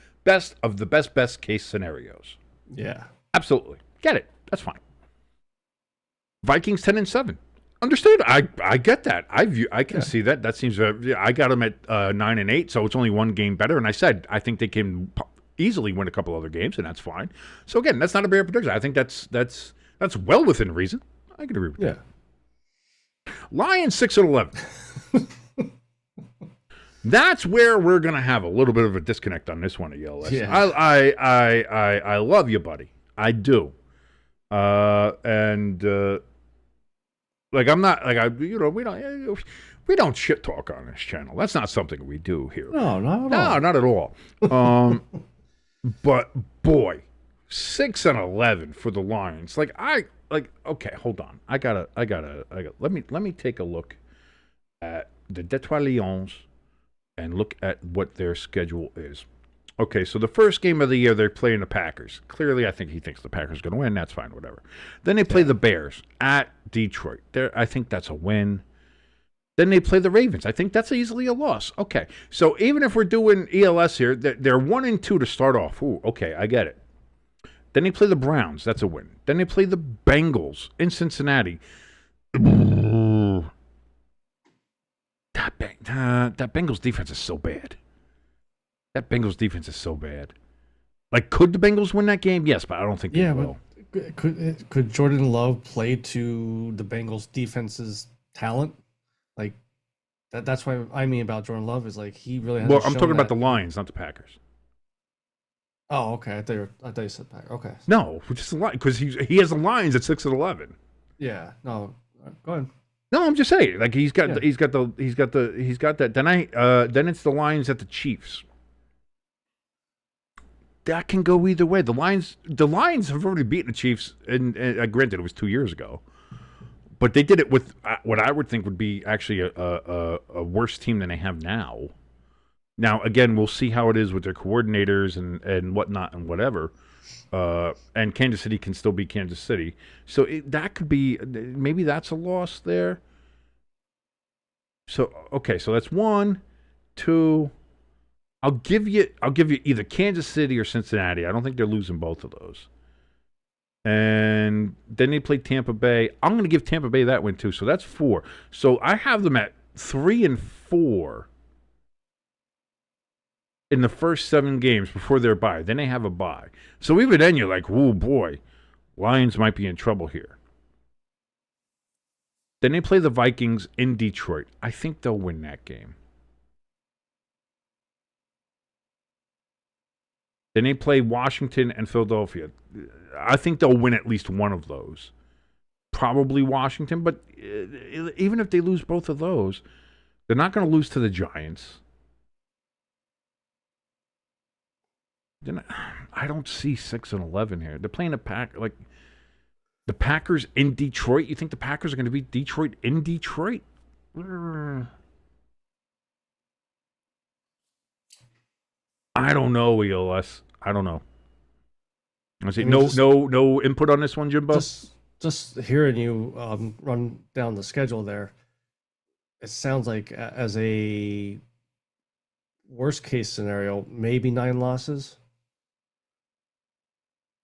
S2: of the best case scenarios.
S3: Yeah.
S2: Absolutely. Get it. That's fine. Vikings 10-7. Understood. I get that. I can see that. That seems. I got them at 9-8, so it's only one game better. And I said I think they can easily win a couple other games, and that's fine. So again, that's not a bad prediction. I think that's well within reason. I can agree with that. Lions 6-11. That's where we're gonna have a little bit of a disconnect on this one at ELS.
S3: Yeah.
S2: I love you, buddy. I do. Like, I'm not, like, we don't shit talk on this channel. That's not something we do here.
S3: No, not at all.
S2: No, not at all. But boy, 6-11 for the Lions. Okay, hold on. I gotta. Let me take a look at the Detroit Lions and look at what their schedule is. Okay, so the first game of the year, they're playing the Packers. Clearly, I think he thinks the Packers are going to win. That's fine, whatever. Then they play the Bears at Detroit. I think that's a win. Then they play the Ravens. I think that's easily a loss. Okay, so even if we're doing ELS here, they're 1-2 to start off. Ooh, okay, I get it. Then they play the Browns. That's a win. Then they play the Bengals in Cincinnati. That Bengals defense is so bad. That Bengals defense is so bad. Like, could the Bengals win that game? Yes, but I don't think they will.
S3: But could Jordan Love play to the Bengals defense's talent? Like, that's what I mean about Jordan Love is, like, he really hasn't
S2: I'm talking about the Lions, not the Packers.
S3: Oh, okay. I thought you said Packers. Okay.
S2: No, just because he has the Lions at 6-11.
S3: Yeah. No. Go ahead.
S2: No, I'm just saying. Like he's got that. Then it's the Lions at the Chiefs. That can go either way. The Lions have already beaten the Chiefs, and granted, it was 2 years ago, but they did it with what I would think would be actually a worse team than they have now. Now, again, we'll see how it is with their coordinators and whatnot and whatever. And Kansas City can still be Kansas City, so that could be maybe that's a loss there. So okay, so that's 1, 2. I'll give you either Kansas City or Cincinnati. I don't think they're losing both of those. And then they play Tampa Bay. I'm going to give Tampa Bay that win too. So that's 4. So I have them at 3 and 4 in the first 7 games before their bye. Then they have a bye. So even then you're like, oh boy, Lions might be in trouble here. Then they play the Vikings in Detroit. I think they'll win that game. Then they play Washington and Philadelphia. I think they'll win at least one of those. Probably Washington, but even if they lose both of those, they're not going to lose to the Giants. Then I don't see 6 and 11 here. They're playing the Packers in Detroit. You think the Packers are going to beat Detroit in Detroit? I don't know, ELS. I don't know. I say no input on this one, Jimbo.
S3: Just hearing you run down the schedule there, it sounds like as a worst case scenario, maybe 9 losses.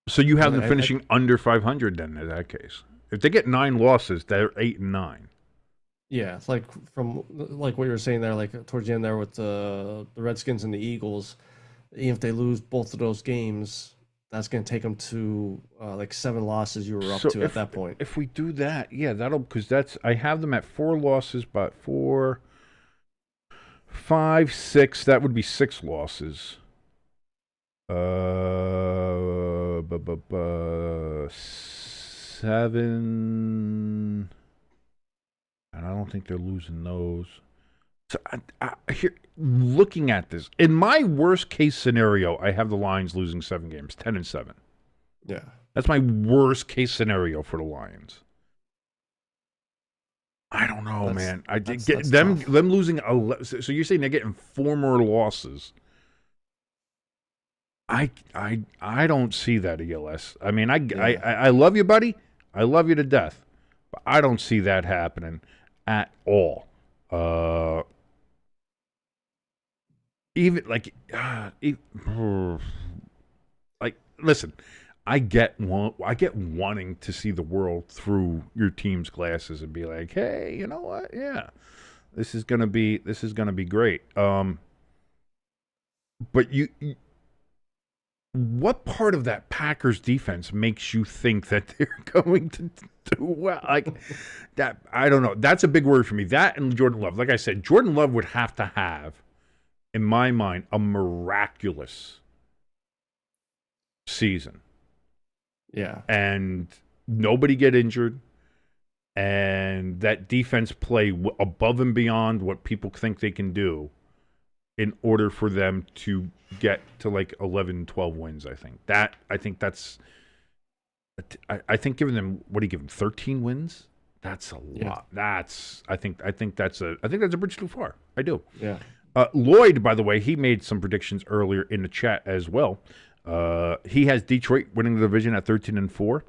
S2: So you have them finishing under 500 then in that case. If they get 9 losses, they're 8 and 9.
S3: Yeah, it's like what you were saying there, like towards the end there with the Redskins and the Eagles. Even if they lose both of those games, that's going to take them to like 7 losses you were up to at that point.
S2: If we do that, yeah, I have them at 4 losses, but 4, 5, 6. That would be 6 losses. 7, and I don't think they're losing those. So here, looking at this, in my worst case scenario, I have the Lions losing 7 games, 10 and 7.
S3: Yeah,
S2: that's my worst case scenario for the Lions. I don't know, man. That's them losing 11. So you're saying they're getting 4 more losses? I don't see that, ELS. I mean, I love you, buddy. I love you to death, but I don't see that happening at all. Even like listen, I get wanting to see the world through your team's glasses and be like, hey, you know what? Yeah, this is gonna be great. But what part of that Packers defense makes you think that they're going to do well? Like that, I don't know. That's a big word for me. That and Jordan Love. Like I said, Jordan Love would have to have, in my mind, a miraculous season.
S3: Yeah.
S2: And nobody get injured. And that defense play above and beyond what people think they can do in order for them to get to like 11, 12 wins, I think. I think giving them, what do you give them, 13 wins? That's a lot. I think that's a bridge too far. I do.
S3: Yeah.
S2: Lloyd, by the way, he made some predictions earlier in the chat as well. He has Detroit winning the division at 13 and 4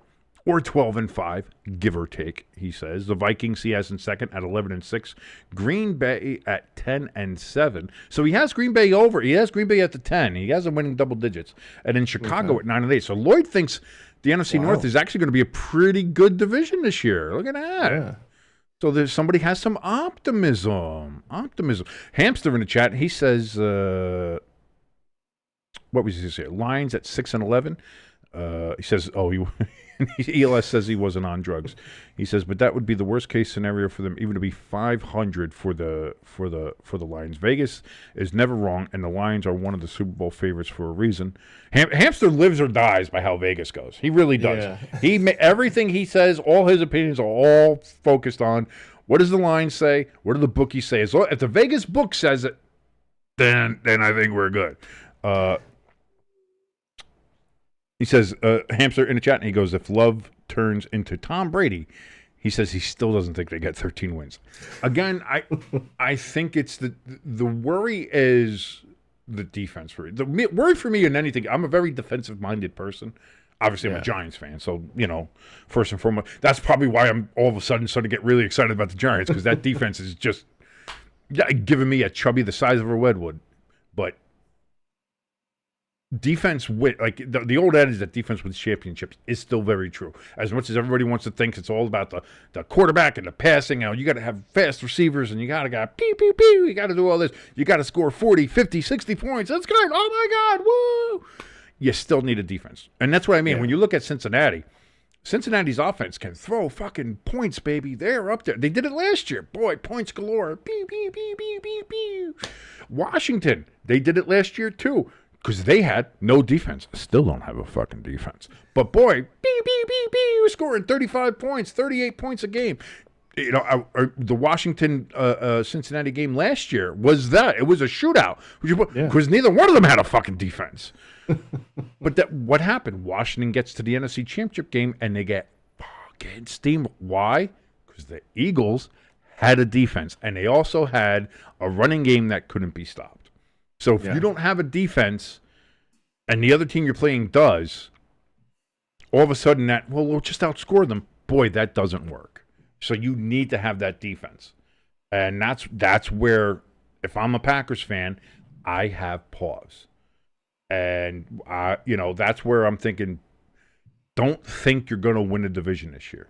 S2: or 12 and 5, give or take, he says. The Vikings he has in second at 11 and 6. Green Bay at 10 and 7. So he has Green Bay over. He has Green Bay at the 10. He has them winning double digits. And then Chicago at 9 and 8. So Lloyd thinks the NFC North is actually going to be a pretty good division this year. Look at that. Yeah. So somebody has some optimism. Hamster in the chat, he says, what was he say? Lions at 6 and 11. He says, ELS says he wasn't on drugs. He says, but that would be the worst case scenario for them, even to be 500 for the Lions. Vegas is never wrong, and the Lions are one of the Super Bowl favorites for a reason. Hamster lives or dies by how Vegas goes. He really does. Yeah. Everything he says, all his opinions are all focused on What does the line say? What do the bookies say? If the Vegas book says it, then I think we're good. He says, Hamster in the chat, and he goes, if Love turns into Tom Brady, he says he still doesn't think they get 13 wins. Again, I think it's the worry is the defense. The worry for me in anything, I'm a very defensive-minded person. Obviously, I'm a Giants fan, so, first and foremost, that's probably why I'm all of a sudden starting to get really excited about the Giants, because that defense is just giving me a chubby the size of a redwood. But defense like the old adage that defense wins championships is still very true. As much as everybody wants to think it's all about the quarterback and the passing, you got to have fast receivers and you got to pew, pew, pew. You got to do all this. You got to score 40, 50, 60 points. That's good. Oh, my God. Woo. You still need a defense. And that's what I mean. Yeah. When you look at Cincinnati's offense can throw fucking points, baby. They're up there. They did it last year. Boy, points galore. Pew, pew, pew, pew, pew, pew. Washington, they did it last year too. Because they had no defense. Still don't have a fucking defense. But boy, scoring 35 points, 38 points a game. The Washington Cincinnati game last year was that. It was a shootout. Because neither one of them had a fucking defense. But what happened? Washington gets to the NFC Championship game and they get fucking steam. Why? Because the Eagles had a defense. And they also had a running game that couldn't be stopped. So if you don't have a defense and the other team you're playing does, all of a sudden we'll just outscore them. Boy, that doesn't work. So you need to have that defense. And that's where, if I'm a Packers fan, I have pause. And, that's where I'm thinking, don't think you're going to win a division this year.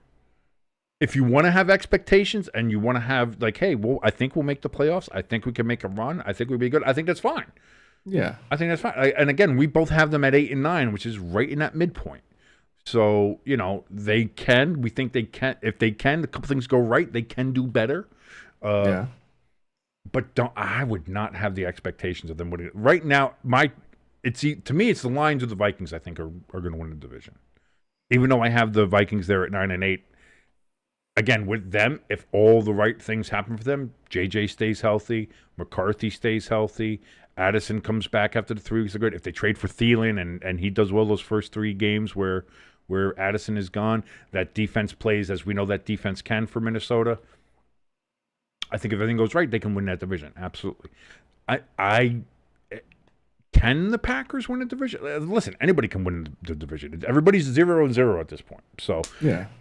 S2: If you want to have expectations and you want to have hey, I think we'll make the playoffs. I think we can make a run. I think we'll be good. I think that's fine.
S3: Yeah.
S2: I think that's fine. And again, we both have them at 8 and 9, which is right in that midpoint. So, they can. We think they can. If they can, a couple things go right, they can do better. But I would not have the expectations of them winning. Right now, to me, it's the Lions or the Vikings I think are going to win the division. Even though I have the Vikings there at 9 and 8. Again, with them, if all the right things happen for them, JJ stays healthy, McCarthy stays healthy, Addison comes back after the 3 weeks of good. If they trade for Thielen and he does well those first 3 games where Addison is gone, that defense plays as we know that defense can for Minnesota. I think if everything goes right, they can win that division. Absolutely. Can the Packers win a division? Listen, anybody can win the division. Everybody's 0-0 at this point. So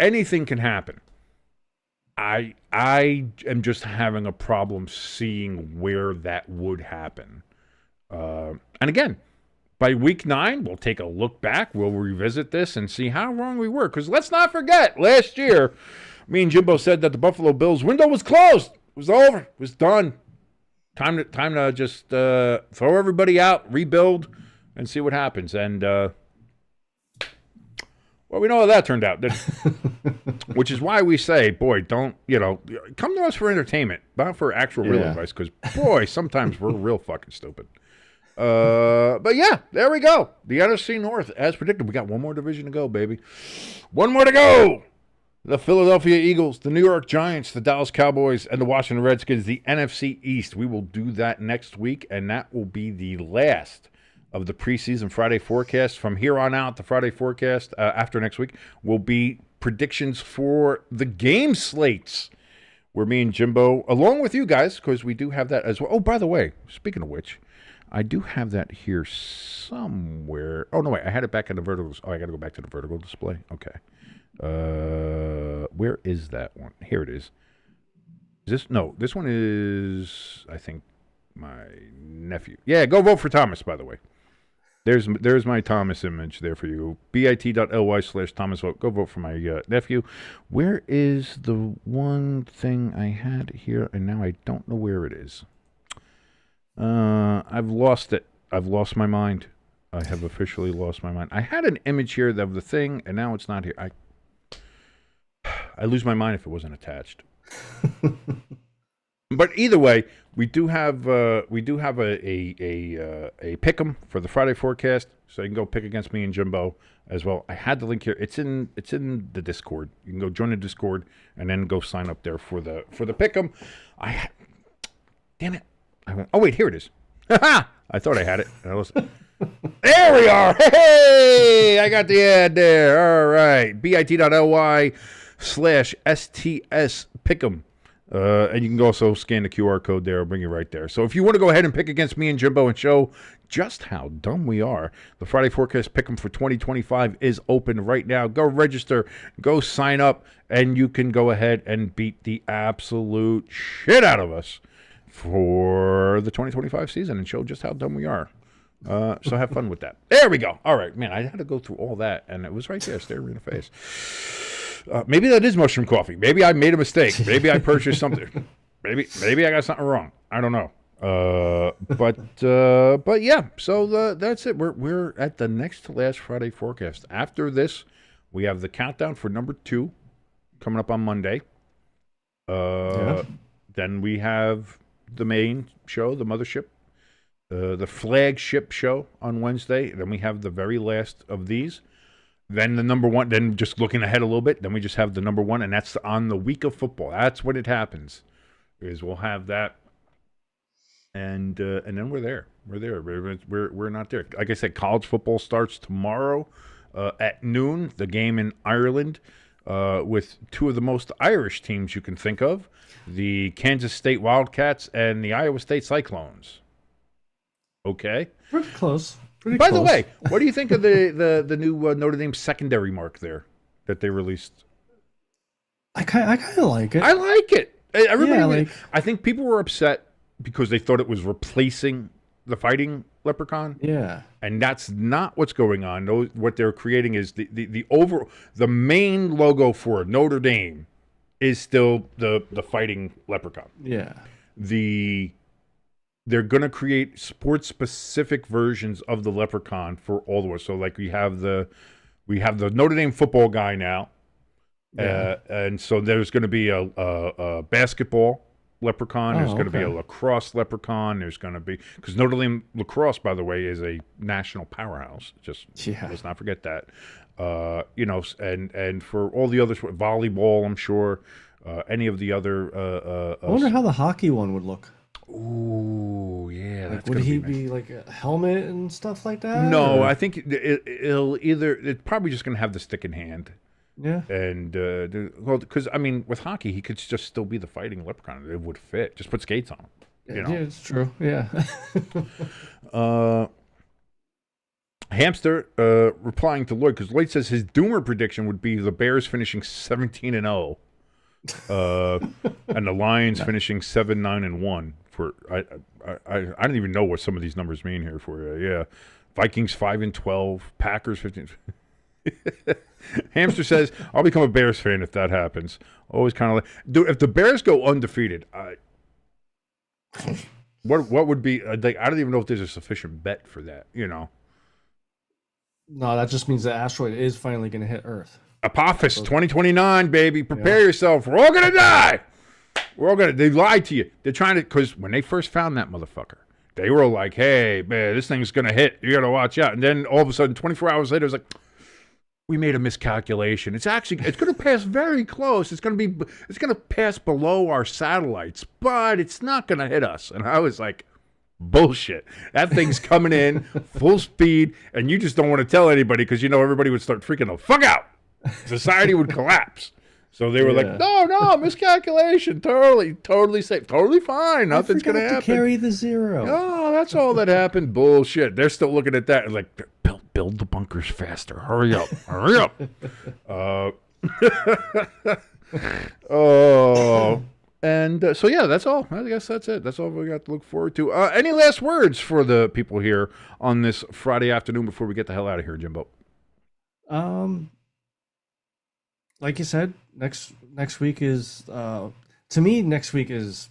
S2: anything can happen. I am just having a problem seeing where that would happen. And again, by week 9, we'll take a look back. We'll revisit this and see how wrong we were. Because let's not forget, last year, me and Jimbo said that the Buffalo Bills window was closed. It was over. It was done. Time to just throw everybody out, rebuild, and see what happens. And, well, we know how that turned out. Which is why we say, boy, don't, come to us for entertainment, not for actual real advice, because, boy, sometimes we're real fucking stupid. But, yeah, there we go. The NFC North, as predicted. We got one more division to go, baby. One more to go. The Philadelphia Eagles, the New York Giants, the Dallas Cowboys, and the Washington Redskins, the NFC East. We will do that next week, and that will be the last of the preseason Friday forecast. From here on out, the Friday forecast after next week will be predictions for the game slates, where me and Jimbo, along with you guys, because we do have that as well. Oh, by the way, speaking of which, I do have that here somewhere. Oh, no, wait, I had it back in the vertical. Oh, I got to go back to the vertical display. Okay. Where is that one? Here it is. This one is, I think, my nephew. Yeah, go vote for Thomas, by the way. There's my Thomas image there for you. bit.ly/Thomas vote. Go vote for my nephew. Where is the one thing I had here, and now I don't know where it is. I've lost it. I've lost my mind. I have officially lost my mind. I had an image here of the thing, and now it's not here. I lose my mind if it wasn't attached. But either way, we do have a pick'em for the Friday forecast, so you can go pick against me and Jimbo as well. I had the link here. It's in the Discord. You can go join the Discord and then go sign up there for the pick'em. Damn it! Oh wait, here it is. I thought I had it. There we are. Hey, I got the ad there. All right, bit.ly/STS pick'em. And you can also scan the QR code there. I'll bring you right there. So if you want to go ahead and pick against me and Jimbo and show just how dumb we are, the Friday Forecast Pick'em for 2025 is open right now. Go register, go sign up, and you can go ahead and beat the absolute shit out of us for the 2025 season and show just how dumb we are. So have fun with that. There we go. All right, man, I had to go through all that, and it was right there, staring me in the face. Maybe that is mushroom coffee. Maybe I made a mistake. Maybe I purchased something. Maybe I got something wrong. I don't know. But yeah. So that's it. We're at the next to last Friday forecast. After this, we have the countdown for number 2 coming up on Monday. Then we have the main show, the mothership, the flagship show on Wednesday. Then we have the very last of these. Then the number 1, then just looking ahead a little bit, then we just have the number 1, and that's on the week of football. That's when it happens, is we'll have that, and then we're there. We're not there. Like I said, college football starts tomorrow at noon, the game in Ireland, with 2 of the most Irish teams you can think of, the Kansas State Wildcats and the Iowa State Cyclones. Okay?
S3: Pretty close.
S2: By the way, what do you think of the new Notre Dame secondary mark there that they released?
S3: I kind of like it.
S2: I like it. I think people were upset because they thought it was replacing the fighting leprechaun.
S3: Yeah.
S2: And that's not what's going on. What they're creating is the main logo for Notre Dame is still the fighting leprechaun.
S3: Yeah.
S2: They're going to create sports-specific versions of the leprechaun for all the way. So, like, we have the Notre Dame football guy now, and so there's going to be a basketball leprechaun. There's going to be a lacrosse leprechaun. There's going to be, because Notre Dame lacrosse, by the way, is a national powerhouse. Let's not forget that. And for all the other volleyball, I'm sure, any of the other.
S3: I wonder how the hockey one would look.
S2: Ooh, yeah.
S3: Like, would he be like a helmet and stuff like that?
S2: No, I think it's probably just going to have the stick in hand.
S3: Yeah.
S2: And, because, I mean, with hockey, he could just still be the fighting leprechaun. It would fit. Just put skates on him.
S3: Yeah, it's true. Yeah.
S2: Hamster replying to Lloyd, because Lloyd says his doomer prediction would be the Bears finishing 17-0. And the Lions finishing 7-9-1. I don't even know what some of these numbers mean here for you. Yeah, Vikings 5-12, Packers 15. Hamster says, "I'll become a Bears fan if that happens." Always kind of like, dude. If the Bears go undefeated, what would be? Like, I don't even know if there's a sufficient bet for that.
S3: No, that just means the asteroid is finally going to hit Earth.
S2: Apophis 2029, baby. Prepare yourself. We're all gonna die. They lied to you. They're trying to, because when they first found that motherfucker, they were like, "Hey, man, this thing's gonna hit. You gotta watch out." And then all of a sudden, 24 hours later, it was like, "We made a miscalculation. It's gonna pass very close. It's gonna pass below our satellites, but it's not gonna hit us." And I was like, bullshit. That thing's coming in full speed, and you just don't want to tell anybody because everybody would start freaking the fuck out. Society would collapse. So they were like, no, miscalculation. Totally safe. Totally fine. Nothing's going to happen.
S3: To carry the 0.
S2: Oh, that's all that happened. Bullshit. They're still looking at that. Like, build the bunkers faster. Hurry up. Hurry up. So, yeah, that's all. I guess that's it. That's all we got to look forward to. Any last words for the people here on this Friday afternoon before we get the hell out of here, Jimbo?
S3: Like you said, next week is to me, next week is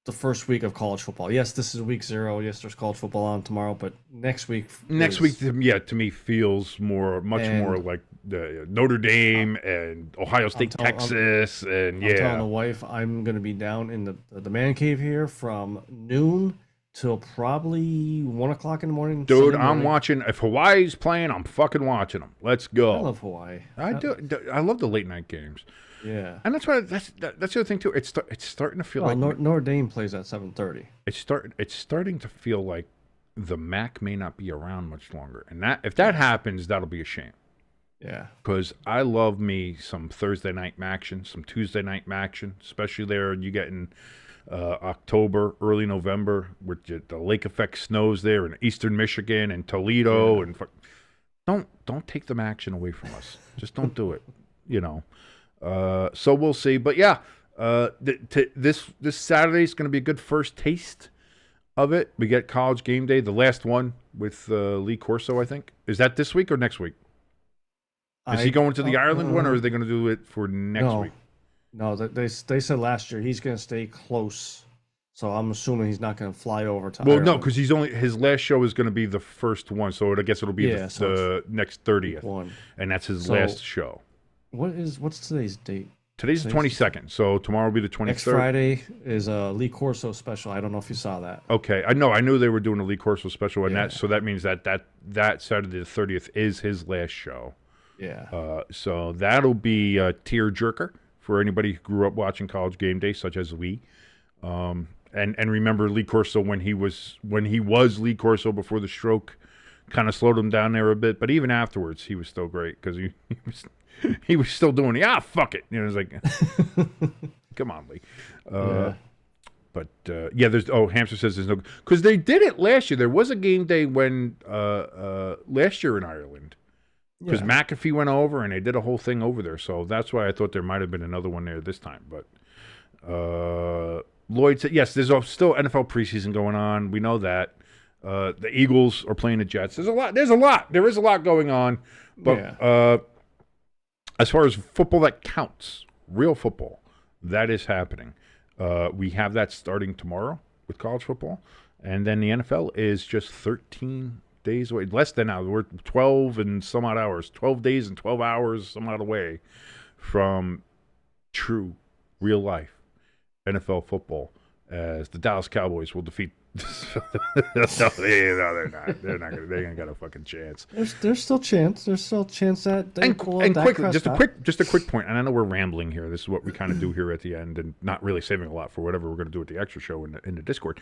S3: the first week of college football. Yes, this is week 0. Yes, there's college football on tomorrow, but next week,
S2: to me feels much more like Notre Dame and Ohio State, Texas, and
S3: I'm telling the wife I'm going to be down in the man cave here from noon till probably 1 o'clock in the morning.
S2: Dude, I'm watching. If Hawaii's playing, I'm fucking watching them. Let's go.
S3: I love Hawaii.
S2: I do. I love the late night games.
S3: Yeah,
S2: and that's why that's the other thing too. It's starting to feel like
S3: Notre Dame plays at 7:30.
S2: It's starting to feel like the MAC may not be around much longer, and that if that happens, that'll be a shame.
S3: Yeah,
S2: because I love me some Thursday night action, some Tuesday night action, especially there. You get in October, early November, where the lake effect snows there in eastern Michigan and Toledo, and don't take the action away from us. Just don't do it. So we'll see. But yeah, this Saturday is going to be a good first taste of it. We get College Game Day, the last one with Lee Corso, I think. Is that this week or next week? Is he going to the Ireland one, or are they going to do it for next week?
S3: No, they said last year he's going to stay close. So I'm assuming he's not going to fly over to Ireland.
S2: No, because his last show is going to be the first one, so I guess it'll be the next 30th one, and that's his last show.
S3: What's today's date?
S2: Today's the 22nd, so tomorrow will be the 23rd.
S3: Next Friday is a Lee Corso special. I don't know if you saw that.
S2: Okay, I knew they were doing a Lee Corso special, and that means that Saturday the 30th is his last show.
S3: Yeah.
S2: So that'll be a tearjerker for anybody who grew up watching College Game Day, such as we. And remember Lee Corso when he was Lee Corso before the stroke kind of slowed him down there a bit, but even afterwards he was still great because he was still doing fuck it. It's like come on, Lee. But there's Hamster says there's no, because they did it last year. There was a game day when last year in Ireland. Because McAfee went over and they did a whole thing over there. So that's why I thought there might have been another one there this time. But Lloyd said, yes, there's still NFL preseason going on. We know that. The Eagles are playing the Jets. There is a lot going on. But as far as football that counts, real football, that is happening. We have that starting tomorrow with college football. And then the NFL is just 13 days away, less than now. We're 12 and some odd hours, 12 days and 12 hours, some odd away from true, real life NFL football as the Dallas Cowboys will defeat. No, they're not. They ain't got a fucking chance.
S3: There's still chance. There's still chance that they pull
S2: and quickly, just a quick point. And I know we're rambling here. This is what we kind of do here at the end, and not really saving a lot for whatever we're going to do at the extra show in the Discord.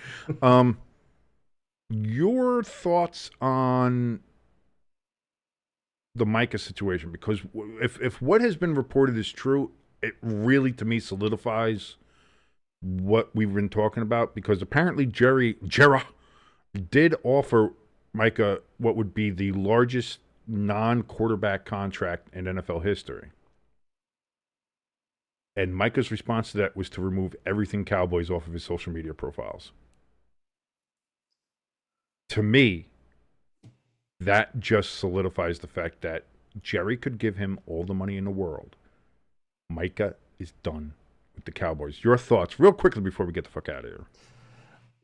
S2: Your thoughts on the Micah situation, because if what has been reported is true, it really to me solidifies what we've been talking about, because apparently Jerry did offer Micah what would be the largest non-quarterback contract in NFL history. And Micah's response to that was to remove everything Cowboys off of his social media profiles. To me, that just solidifies the fact that Jerry could give him all the money in the world. Micah is done with the Cowboys. Your thoughts, real quickly, before we get the fuck out of here.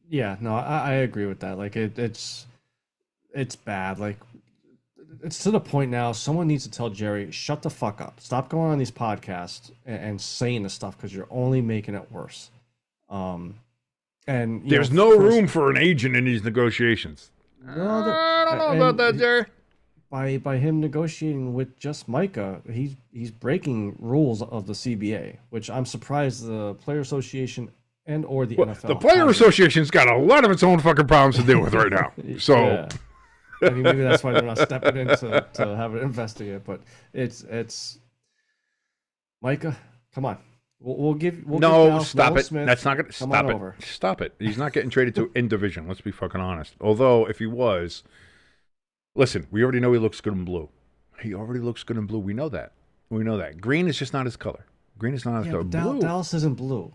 S3: Yeah, no, I agree with that. Like it's bad. Like it's to the point now. Someone needs to tell Jerry, shut the fuck up. Stop going on these podcasts and saying this stuff, because you're only making it worse. And
S2: there's no room for an agent in these negotiations.
S3: I don't know about that, Jerry. By him negotiating with just Micah, he's breaking rules of the CBA, which I'm surprised the Player Association and or the NFL.
S2: The Player Association's got a lot of its own fucking problems to deal with right now. So,
S3: yeah. I mean, maybe that's why they're not stepping in to have it investigated. But it's Micah. Come on. We'll give
S2: stop it.
S3: Smith,
S2: that's not going to stop it. Over. Stop it. He's not getting traded to in division. Let's be fucking honest. Although if he was, listen, we already know he looks good in blue. He already looks good in blue. We know that. Green is just not his color. Green is not his color.
S3: Dallas isn't blue.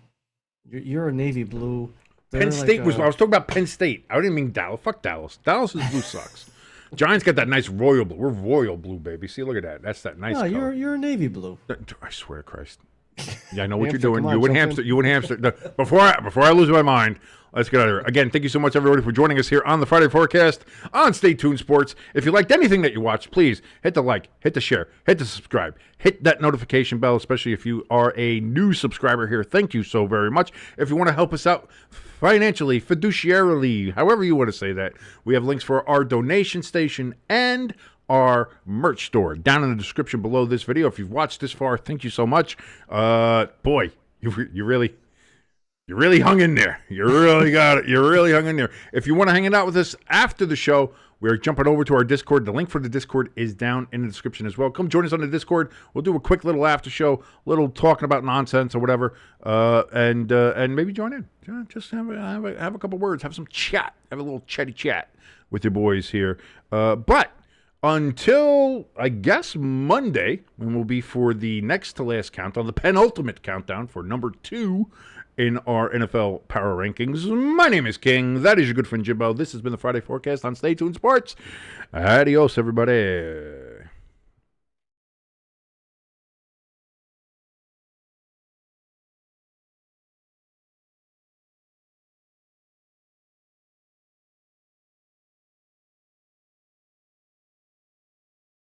S3: You're a navy blue.
S2: Penn State was. I was talking about Penn State. I didn't mean Dallas. Fuck Dallas. Dallas's blue sucks. Giants got that nice royal blue. We're royal blue, baby. See, look at that. That's that nice color.
S3: You're a navy blue.
S2: I swear to Christ. Yeah, I know what
S3: Hamster,
S2: you're doing.
S3: come on,
S2: You would
S3: jump
S2: hamster.
S3: in.
S2: You would hamster. Before I lose my mind, let's get out of here. Again, thank you so much, everybody, for joining us here on the Friday Forecast on Stay Tuned Sports. If you liked anything that you watched, please hit the like, hit the share, hit the subscribe, hit that notification bell, especially if you are a new subscriber here. Thank you so very much. If you want to help us out financially, fiduciarily, however you want to say that, we have links for our donation station and our merch store down in the description below this video. If you've watched this far, thank you so much. Boy, you really hung in there. You really got it. You really hung in there. If you want to hang it out with us after the show, we're jumping over to our Discord. The link for the Discord is down in the description as well. Come join us on the Discord. We'll do a quick little after show, little talking about nonsense or whatever, and maybe join in. Just have a couple words, have some chat, have a little chatty chat with your boys here. But until, I guess, Monday, when we'll be for the next to last countdown, the penultimate countdown for number 2 in our NFL Power Rankings. My name is King. That is your good friend Jimbo. This has been the Friday Forecast on Stay Tuned Sports. Adios, everybody.